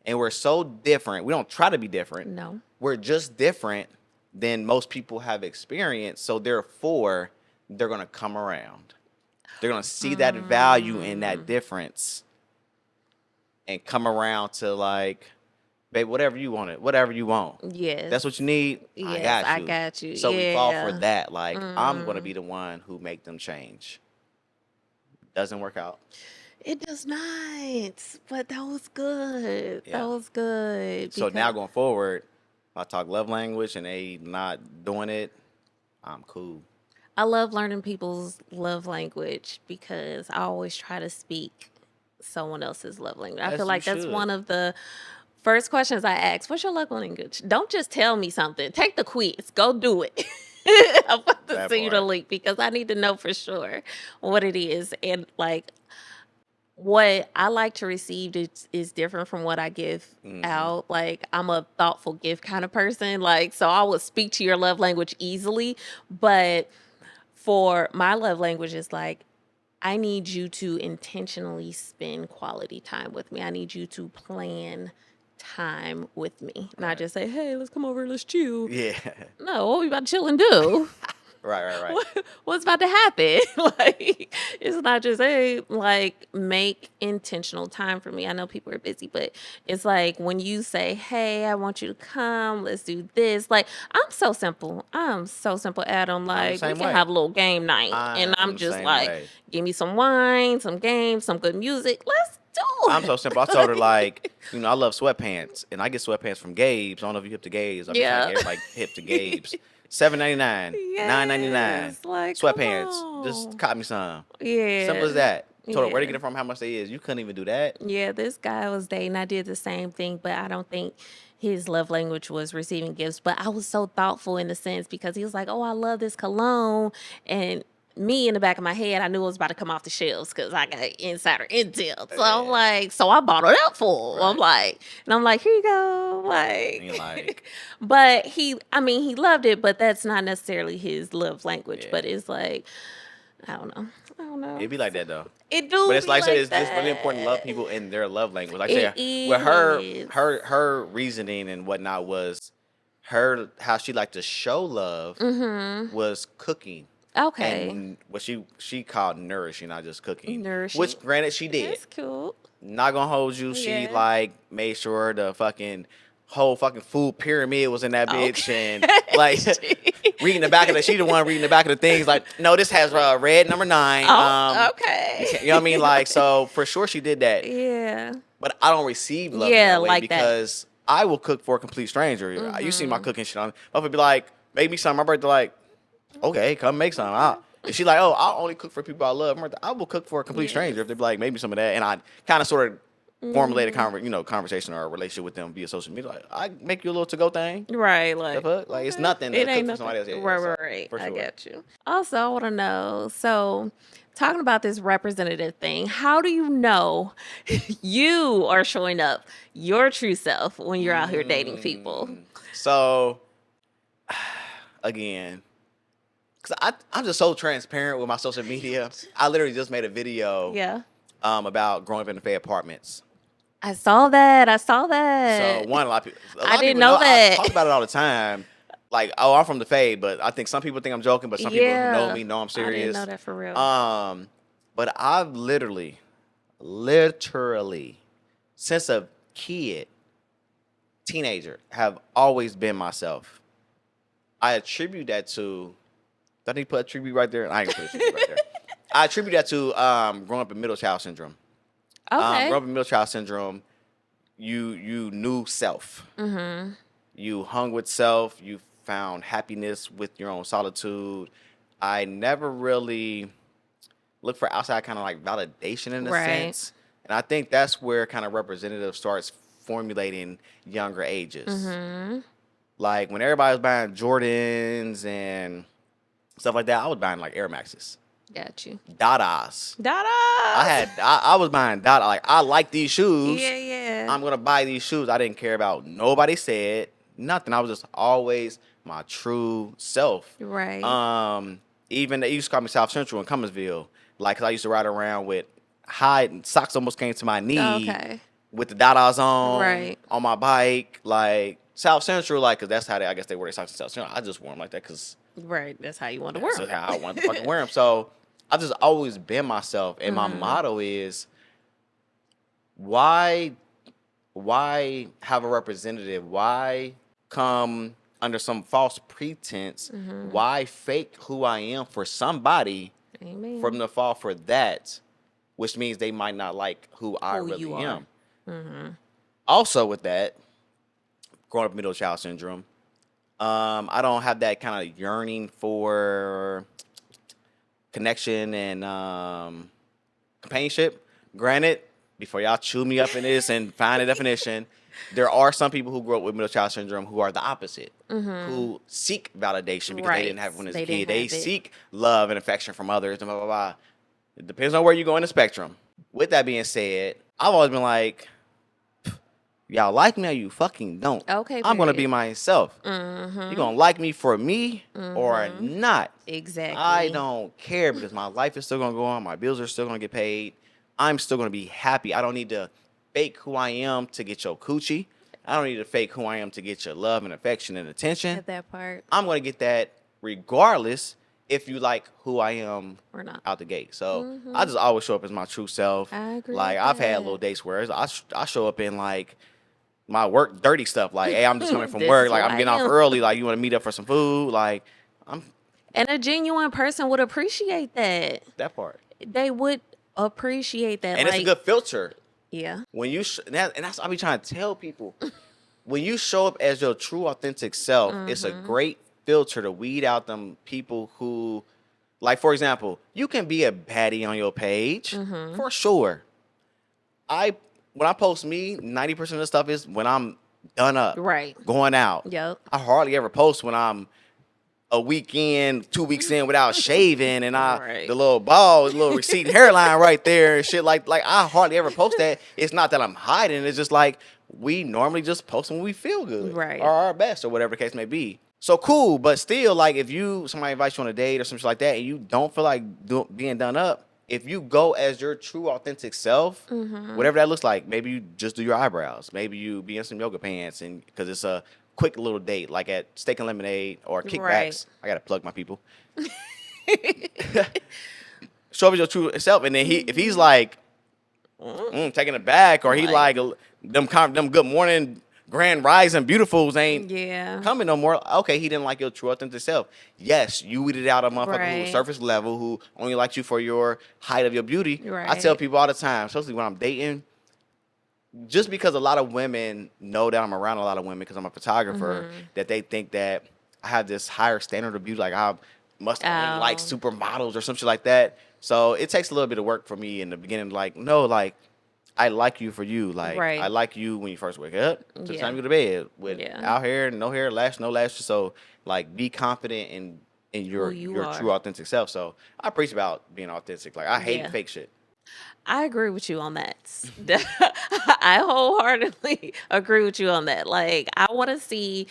and we're so different. We don't try to be different. No. We're just different than most people have experienced. So therefore, they're gonna come around. They're gonna see that value in that difference and come around to like babe, whatever you want it, whatever you want. Yes. That's what you need. I Yes, got I you. got you. So we fall for Yeah. that. Like I'm gonna be the one who make them change. Doesn't work out. It does not. But that was good. That Yeah. was good So now because going forward, if I talk love language and they not doing it, I'm cool. I love learning people's love language because I always try to speak someone else's love language. I As feel you like that's should. one of the first questions I ask. What's your love language? Don't just tell me something. Take the quiz. Go do it. I'm about to That send you the part. link because I need to know for sure what it is. And like what I like to receive is different from what I give Hmm. out. Like I'm a thoughtful gift kind of person. Like so I would speak to your love language easily, but for my love language is like I need you to intentionally spend quality time with me. I need you to plan time with me. Not Right. just say, hey, let's come over, let's chill. Yeah. No, what we about to chill and do? Right. What's about to happen? Like, it's not just, hey, like, make intentional time for me. I know people are busy, but it's like when you say, hey, I want you to come, let's do this. Like, I'm so simple. I'm so simple, Adam. I'm the Like, we same can way. have a little game night. And I am I'm the just same like, way. give me some wine, some games, some good music. Let's do I'm it. so simple. I told her like, I love sweatpants, and I get sweatpants from Gabe's. I don't know if you hip to Gabe's. I be trying to Yeah. get everybody hip to Gabe's. $7.99, $9.99, Yes. Like, come sweatpants. Just on. cop me some. Simple as Yeah. that. Told her where to Yeah. get it from, how much they is. You couldn't even do that. Yeah, this guy I was dating, I did the same thing, but I don't think his love language was receiving gifts. But I was so thoughtful in the sense because he was like, oh, I love this cologne. And me in the back of my head, I knew it was about to come off the shelves because I got insider intel. So I'm Yeah. like, so I bought it up for him. Right. I'm like, here you go. And you're Like, like, but he loved it, but that's not necessarily his love language. But yeah. it's like, I don't know. I don't know. It'd be like that though. It But do it's be like I said, like it's just really important to love that. people in their love language. Like I It said, with is. her reasoning and whatnot was her how she liked to show love Mm-hmm. was cooking Okay. and what she called nourishing, not just cooking. Nourishing. Which granted she did. That's cute. Not gonna hold you. She Yeah. like made sure the fucking whole fucking food pyramid was in that bitch and Okay. like reading the back of the she the one reading the back of the things like no this has red number 9 Oh, okay. you know what I mean like so for sure she did that Yeah. but I don't receive love in Yeah, that way like that. because I will cook for a complete stranger. You see my cooking shit on I would be like make me some my birthday like okay come make some and she like oh I'll only cook for people I love. I will cook for a complete stranger if they be like maybe some of that and I kind of sort of formulate a conversation or a relationship with them via social media. Like, I make you a little to go thing. Right. The Like, fuck? Like it's okay. nothing to It cook ain't for nothing. somebody else. Yeah, Right, so, right, right. for I sure. get you. Also, I want to know. So, talking about this representative thing, how do you know you are showing up your true self when you're out here dating people? So again, because I'm just so transparent with my social media. I literally just made a video Yeah. about growing up in the Fay apartments. I saw that. I saw that. So one, a lot of people, I didn't people know I that. talk about it all the time. Like, oh, I'm from the Fay, but I think some people think I'm joking, but some people who know Yeah. me know I'm I didn't serious. know that for real. But I've literally, since a kid, teenager, have always been myself. I attribute that to. Do I need to put a tribute right there? I ain't gonna put a tribute right there. I attribute that to growing up in middle child syndrome. Okay. Growing up in middle child syndrome, you knew self. Mm-hmm. You hung with self. You found happiness with your own solitude. I never really looked for outside kind of like validation in a Right. sense. And I think that's where kind of representative starts formulating younger ages. Mm-hmm. Like when everybody was buying Jordans and stuff like that, I was buying like Air Maxes, Got you. Dadas. Dada. I was buying Dada. Like I like these shoes. Yeah, yeah. I'm gonna buy these shoes. I didn't care about nobody said nothing. I was just always my true self. Right. Even they used to call me South Central in Cumminsville. Like 'cause I used to ride around with high socks almost came to my knee Okay. with the Dadas on Right. on my bike. Like South Central, like 'cause that's how I guess they wear their socks in South Central. I just wore them like that 'cause Right. That's how you want to work. that's how I wanted to fucking wear them. So I've just always been myself, and my Mm-hmm. motto is why why have a representative? Why come under some false pretense? Why fake who I am for somebody Amen. for them to fall for that, which means they might not like who I Who really you am. are. Also, with that, growing up with middle child syndrome, I don't have that kind of yearning for connection and companionship. Granted, before y'all chew me up in this and find a definition, there are some people who grew up with middle child syndrome who are the opposite, who seek validation because they didn't have it when they was a kid. They seek love and affection from others and blah, blah, blah. It depends on where you go in the spectrum. With that being said, I've always been like, y'all like me or you fucking don't. Okay, I'm going to period. be myself. You're going to like me for me or not. Exactly. I don't care because my life is still going to go on. My bills are still going to get paid. I'm still going to be happy. I don't need to fake who I am to get your coochie. I don't need to fake who I am to get your love and affection and attention. At that part. I'm going to get that regardless if you like who I am Or not. out the gate. So I just always show up as my true self. I agree Like with I've had that. little dates where I show up in like my work dirty stuff. Like, hey, I'm just coming from This work. is Like who I'm I getting off am. early. Like you want to meet up for some food. Like And a genuine person would appreciate that. that part. They would appreciate that. And like, it's a good filter. Yeah. When you and that's what I be trying to tell people. When you show up as your true authentic self, it's a great filter to weed out them people who, like for example, you can be a baddie on your page for sure. When I post me, 90% of the stuff is when I'm done up, Right. going out. Yep. I hardly ever post when I'm a week in, 2 weeks in without shaving and Right. the little ball, the little receding hairline right there and shit like I hardly ever post that. It's not that I'm hiding. It's just like we normally just post when we feel good, Right. or our best, or whatever the case may be. So cool, but still, like if somebody invites you on a date or something like that, and you don't feel like being done up, if you go as your true authentic self, whatever that looks like, maybe you just do your eyebrows, maybe you be in some yoga pants, and because it's a quick little date, like at Steak and Lemonade or Kickbacks. Right. I gotta plug my people. Show up as your true self, and then if he's like taking it back, or he like them good morning, grand rising, beautifuls ain't Yeah. coming no more. Okay, he didn't like your true authentic self. Yes, you weeded out a motherfucker Right. who's surface level, who only likes you for your height of your beauty. I Right. tell people all the time, especially when I'm dating, just because a lot of women know that I'm around a lot of women because I'm a photographer, that they think that I have this higher standard of beauty, like I must only like supermodels or some shit like that. So it takes a little bit of work for me in the beginning. Like, no, like I like you for you. Like Right. I like you when you first wake up to the Yeah. time you go to bed with Yeah. out hair, no hair, lash, no lashes. So like be confident in your Who you your are. true authentic self. So I preach about being authentic. Like I hate Yeah. fake shit. I agree with you on that. I wholeheartedly agree with you on that. Like, I want to see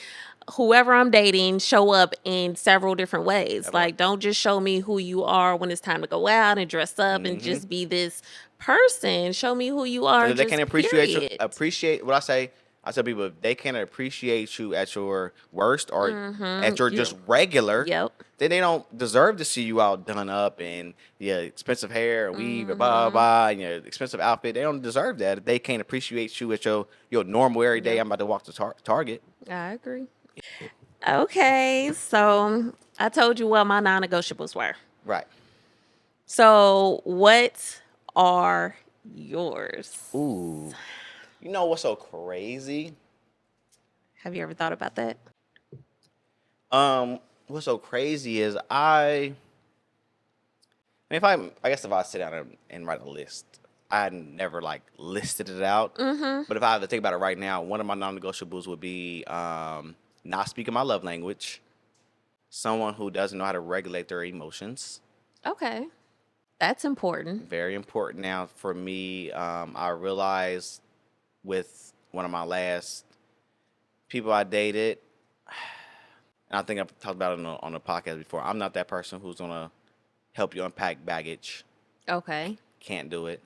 whoever I'm dating show up in several different ways. Like, don't just show me who you are when it's time to go out and dress up and just be this person. Show me who you are. If they Just can't appreciate what I say. I tell people if they can't appreciate you at your worst or at your just regular, Yep. then they don't deserve to see you out done up and your expensive hair and weave and blah, blah, blah, and your expensive outfit. They don't deserve that. If they can't appreciate you at your normal every day, I'm about to walk to Target. I agree. Okay. So I told you what my non-negotiables were. Right. So what are yours? Ooh. You know what's so crazy? Have you ever thought about that? What's so crazy is I guess if I sit down and write a list, I never like listed it out. But if I have to think about it right now, one of my non-negotiables would be not speaking my love language, someone who doesn't know how to regulate their emotions. Okay. That's important. Very important now for me. I realized with one of my last people I dated, and I think I've talked about it on the podcast before, I'm not that person who's going to help you unpack baggage. Okay. Can't do it.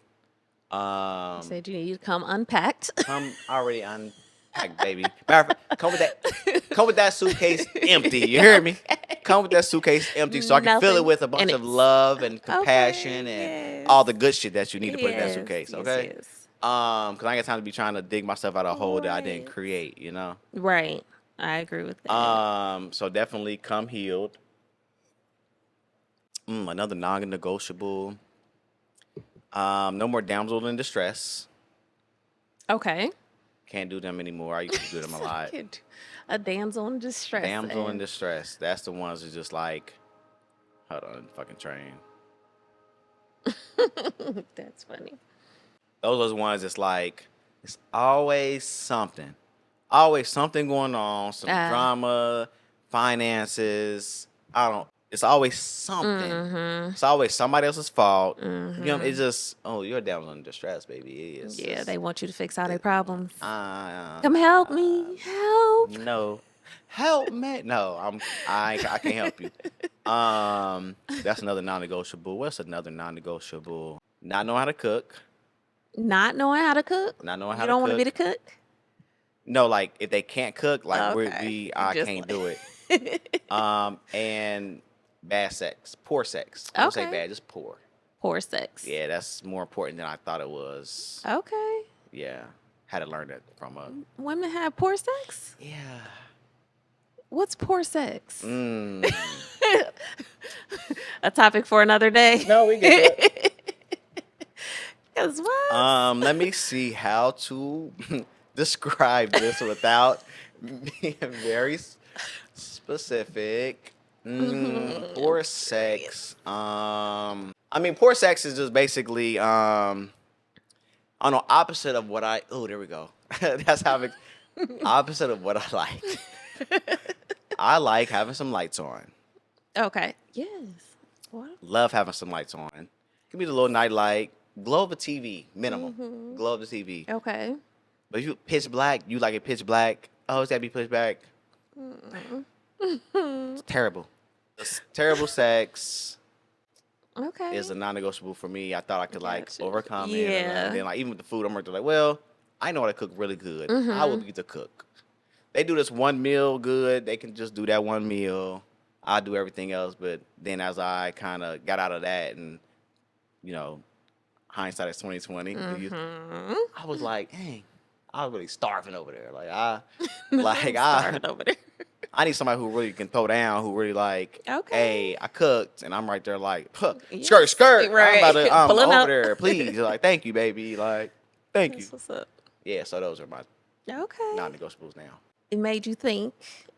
You said you need to come unpacked. I'm already unpacked, baby. Matter of fact, come with that suitcase empty. You hear me? Come with that suitcase empty so I can fill it Nothing with a in bunch it. of love and compassion and yes. all the good shit that you need to put in that Yes, suitcase. yes, Okay. yes. Because I ain't got time to be trying to dig myself out of a hole that I didn't Right. create, you know? Right. I agree with that. So definitely come healed. Another non-negotiable. No more damsel in distress. Okay. Can't do them anymore. I used to do them a lot. A damsel in distress. Damsel in distress. That's the ones that just like, hold on, fucking train. That's funny. Those are the ones that's like, it's always something. Always something going on, some drama, finances. It's always something. It's always somebody else's fault. You know, it's just, oh, you're damsel in distress, baby. It's Yeah, just, they want you to fix all their problems. uh, Come help me. Help. no. Help me. No, I can't help you. That's another non-negotiable. What's another non-negotiable? Not knowing how to cook. Not knowing how to cook? Not knowing how You to don't want to be cook. the cook? No, like if they can't cook, like Okay. I Just can't like- do it. And bad sex, poor sex. I don't say Okay. bad, just poor. Poor sex. Yeah, that's more important than I thought it was. Okay. Yeah, had to learn that from a. Women have poor sex? Yeah. What's poor sex? Mm. A topic for another day. No, we get that. 'Cause what? Let me see how to describe this without being very specific. Poor sex. I mean, poor sex is just basically on the opposite of what I. Oh, there we go. That's how opposite of what I like. I like having some lights on. Okay. Yes. What? Love having some lights on. Give me the little night light. Glow of a TV, minimum. Glow of the TV. Okay. But if you pitch black, you like it pitch black. Oh, it's gotta be pitch black. It's terrible. It's terrible sex Okay. is a non-negotiable for me. I thought I could like Gotcha. overcome it. Yeah. And then like even with the food, I'm like, well, I know how to cook really good. I will be the cook. They do this one meal good. They can just do that one meal. I'll do everything else. But then as I kind of got out of that and, you know, hindsight is 2020. I was like, dang, I was really starving over there. Starving over there. I need somebody who really can throw down, who really like, Okay. hey, I cooked, and I'm right there like, huh, Yes. skirt, Right. I'm Pulling over up. there, please, like, thank you, baby, like, thank you. That's what's up. Yeah, so those are my Okay. non-negotiables now. It made you think.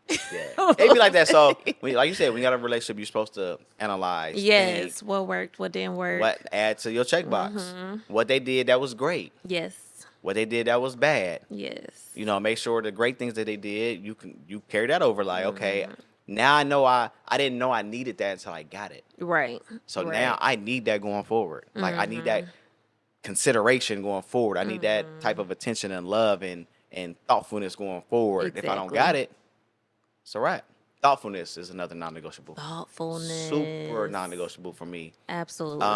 Yeah, it'd be like that. So, like you said, when you got a relationship, you're supposed to analyze. Yes. think, What worked? What didn't work? what add to your checkbox. What they did that was great. Yes. What they did that was bad. Yes. You know, make sure the great things that they did, you carry that over. Like, okay, now I know I didn't know I needed that until I got it. Right. So right. now I need that going forward. Like I need that consideration going forward. I need that type of attention and love and thoughtfulness going forward. If I don't got Exactly. it, it's all right. Thoughtfulness is another non-negotiable. Thoughtfulness. Super non-negotiable for me. Absolutely.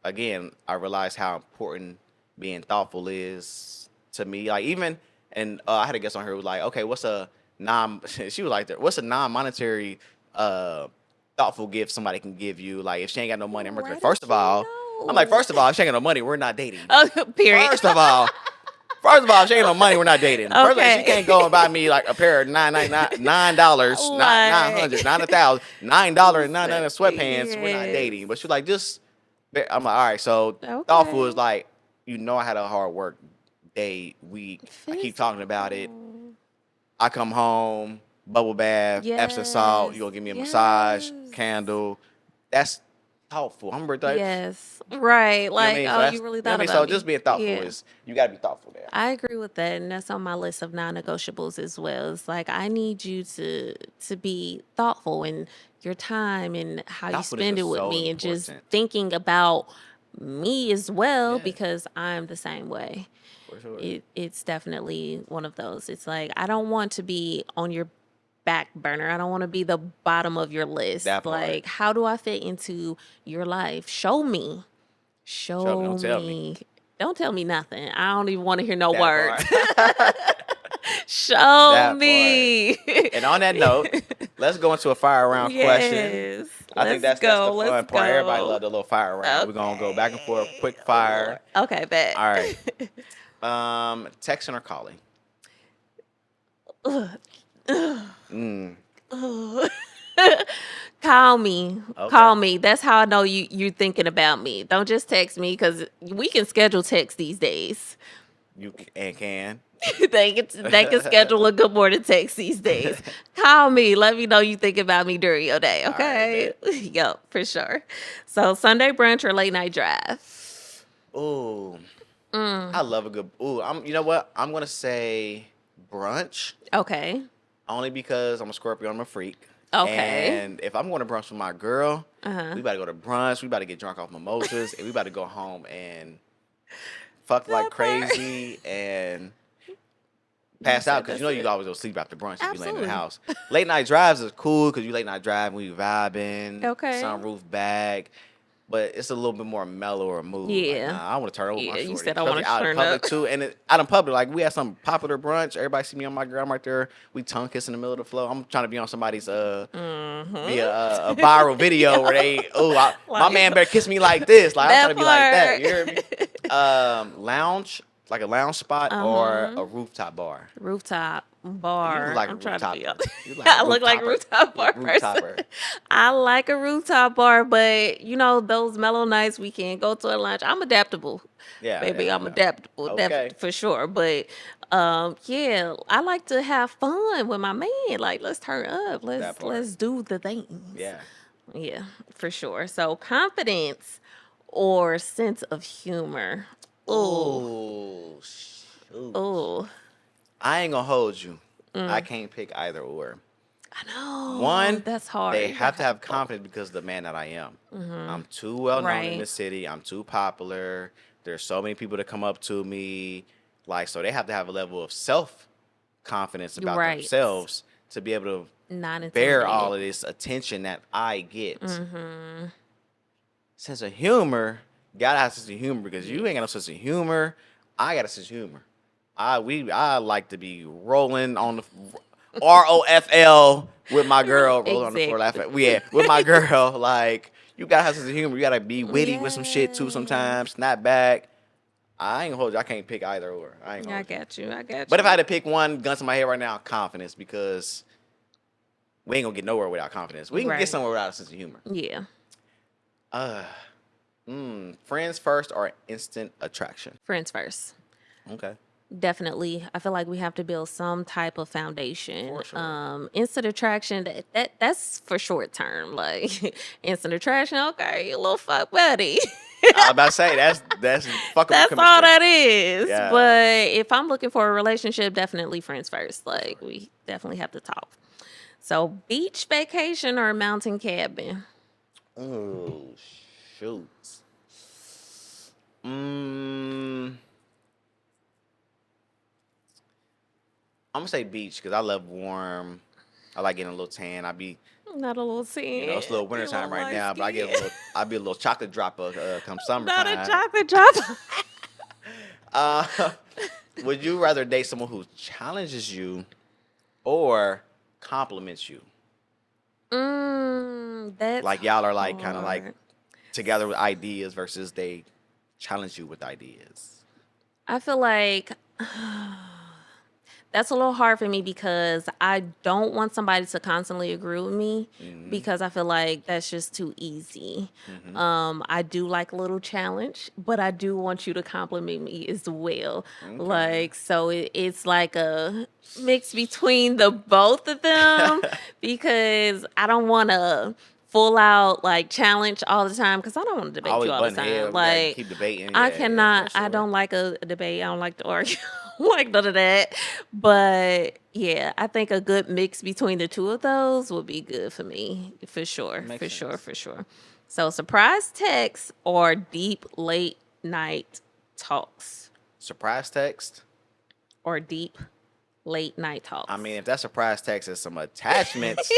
Again, I realized how important being thoughtful is to me. Like even, and I had a guest on here who was like, okay, she was like, what's a non-monetary thoughtful gift somebody can give you? Like if she ain't got no money, I'm like, Why first don't of all, you I'm like, know? first of all, if she ain't got no money, we're not dating. Oh, period. First of all, if she ain't no money, we're not dating. First of all, Okay. she can't go and buy me like a pair of $9, Like- $900, not $1,000, $9.99 sweatpants. We're not Yes. dating. But she's like, I'm like, all right. So thoughtful is like, you know, I had a hard work day, week. I keep talking about it. I come home, bubble bath, Epsom salt. You gonna give me a massage, Yes. candle. That's thoughtful. I'm like, Yes. Right. you know what I Like, mean? So oh, that's- you really know what I thought mean? about So me. just being thoughtful Yeah. is you gotta be thoughtful there. I agree with that, and that's on my list of non-negotiables as well. It's like I need you to be thoughtful in your time and how you Thoughtfulness spend it is with so me, and just important. thinking about me as well Yeah. because I'm the same way. For sure. It's definitely one of those. It's like I don't want to be on your back burner. I don't want to be the bottom of your list. That part. Like, how do I fit into your life? Show me. Show Don't tell me. me. Don't tell me nothing. I don't even want to hear no That words. part. Show That me. And on that note, let's go into a fire round question. Yes. I think Let's that's the go. fun Let's part. Everybody go. love the little fire round. We're gonna go back and forth, quick fire. Okay, bet. All right. Texting or calling? Mm, Call me. okay. Call me. That's how I know you're thinking about me. Don't just text me because we can schedule text these days. You can. They can schedule a good morning text these days. Call me. Let me know you think about me during your day. All right, Okay. bet. Yep, for sure. So Sunday brunch or late night drive? Ooh, I love a good. Ooh, You know what? I'm gonna say brunch Okay. only because I'm a Scorpio. I'm a freak. Okay. And if I'm going to brunch with my girl, Uh-huh. we about to go to brunch. We about to get drunk off mimosas, and we about to go home and fuck like That part. crazy and pass out because you know you always go sleep after brunch if you land in the Absolutely. house. Late night drives is cool because you late night drive when you vibing, Okay. sunroof bag, but it's a little bit more mellower mood. Yeah. Like, nah, I want to turn over my Yeah, shorty. you said I Especially wanna out in turn public up. too, and out in public, like we had some popular brunch. Everybody see me on my girl, I'm right there. We tongue kiss in the middle of the floor. I'm trying to be on somebody's be a viral video where they my Like- man better kiss me like this. Like I'm That trying to be like that. part. You hear me? Lounge, like a lounge spot or a rooftop bar. Rooftop bar. You look like I'm a trying to rooftop. be You like a I look like a rooftop bar Rooftopper. person. I like a rooftop bar, but those mellow nights we can't go to a lunch. I'm adaptable. Yeah, Baby, yeah, I'm yeah. adaptable, Okay. for sure. But yeah, I like to have fun with my man. Like, let's turn up. That part. Let's do the things. Yeah. Yeah, for sure. So confidence or sense of humor. Oh, shoot. Oh, I ain't gonna hold you. Mm. I can't pick either or. I know. One, That's hard. they You have to have both. confidence because of the man that I am. I'm too well known in Right. the city. I'm too popular. There's so many people that come up to me. Like, so they have to have a level of self confidence about Right. themselves to be able to Not bear all intimidated. of this attention that I get. Sense of humor, gotta have a sense of humor because you ain't got no sense of humor. I got a sense of humor. I like to be rolling on the ROFL with my girl, rolling on the floor laughing. Yeah, with my girl. Like you gotta have a sense of humor. You gotta be witty with some shit too sometimes. Snap back. I ain't gonna hold you. I can't pick either or. I ain't gonna I hold you. got you. I got you. But if I had to pick one, gun to my head right now, confidence because we ain't gonna get nowhere without confidence. We can Right. get somewhere without a sense of humor. Yeah. Friends first or instant attraction? Friends first. Okay. Definitely. I feel like we have to build some type of foundation. For sure. Instant attraction, that's for short term. Like instant attraction, okay, you little fuck buddy. I was about to say that's fucking That's all that is. Yeah. But if I'm looking for a relationship, definitely friends first. Like we definitely have to talk. So beach vacation or mountain cabin? Oh shoot. I'm gonna say beach because I love warm. I like getting a little tan. Not a little tan. It's a little wintertime right now, but I be a little chocolate dropper come Not summertime. a chocolate drop. Would you rather date someone who challenges you or compliments you? That's Like y'all are like kind of like hard. together with ideas versus they challenge you with ideas. I feel like that's a little hard for me because I don't want somebody to constantly agree with me because I feel like that's just too easy. I do like a little challenge, but I do want you to compliment me as well. Like, so it's like a mix between the both of them because I don't want to full out like challenge all the time because I don't want to debate Always you all the button head, time. we gotta Like, keep debating. I Yeah, cannot. for I sure. don't like a debate. I don't like to argue. I don't like none of that. But yeah, I think a good mix between the two of those would be good for me, for sure, Makes for sure, sense. for sure. So surprise text or deep late night talks Surprise text. or deep late night talks. I mean, if that surprise text is some attachments,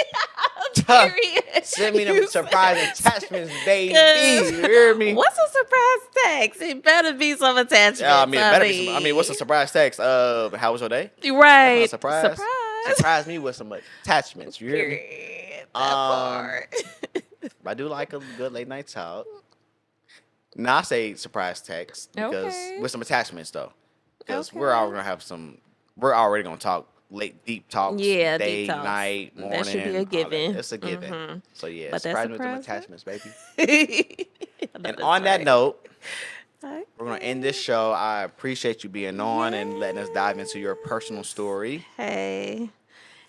Period. send me them You surprise said- attachments, baby. 'Cause You hear me? What's a surprise text? It better be some attachments. Yeah, I mean, it better be some. I mean, what's a surprise text? How was your day? Right. That's not a surprise. Surprise. Surprise me with some attachments. You hear me? Period. That Um, part. I do like a good late night talk. Now I say surprise text because Okay. with some attachments though, because Okay. we're already gonna talk late deep talks, Yeah, day, detox. night, That should be a morning, all that. given. It's a given. So yeah, But that surprise me with some surprise her? attachments, baby. I know And that's on that right. note, we're gonna end this Okay. show. I appreciate you being on and letting us dive into your personal Yes. story. Hey,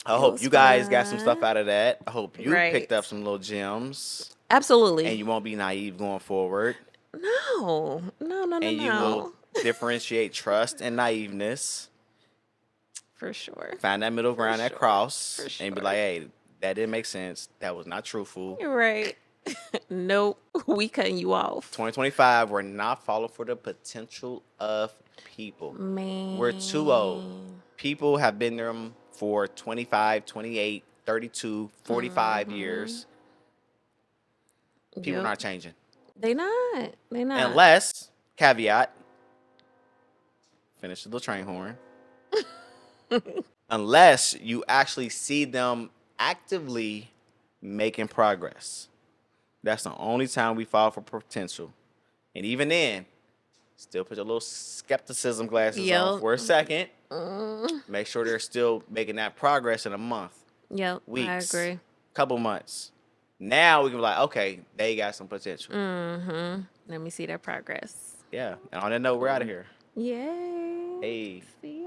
I it hope was you guys got some stuff fun. out of that. I hope you picked Right. up some little gems and Absolutely. you won't be naive going forward. No, no, no, no, And you will no. differentiate trust and naiveness. For sure. Find that middle For ground, that sure. cross, For and be like, sure. hey, that didn't make sense. That was not truthful. You're right. Nope. We cutting you off. 2025, we're not falling for the potential of people. We're too old. Man. People have been there for 25, 28, 32, 45 Mm-hmm. years. People are Yep. not changing. They not. They not. Unless, caveat, finish the little train horn. Unless you actually see them actively making progress. That's the only time we fall for potential. And even then, still put your little skepticism glasses on Yep. for a second. Mm, Make sure they're still making that progress in a month, yep. I weeks, agree. couple months. Now we can be like, okay, they got some potential. Let me see that progress. Yeah. And on that note, we're out of here. Yay. Hey. See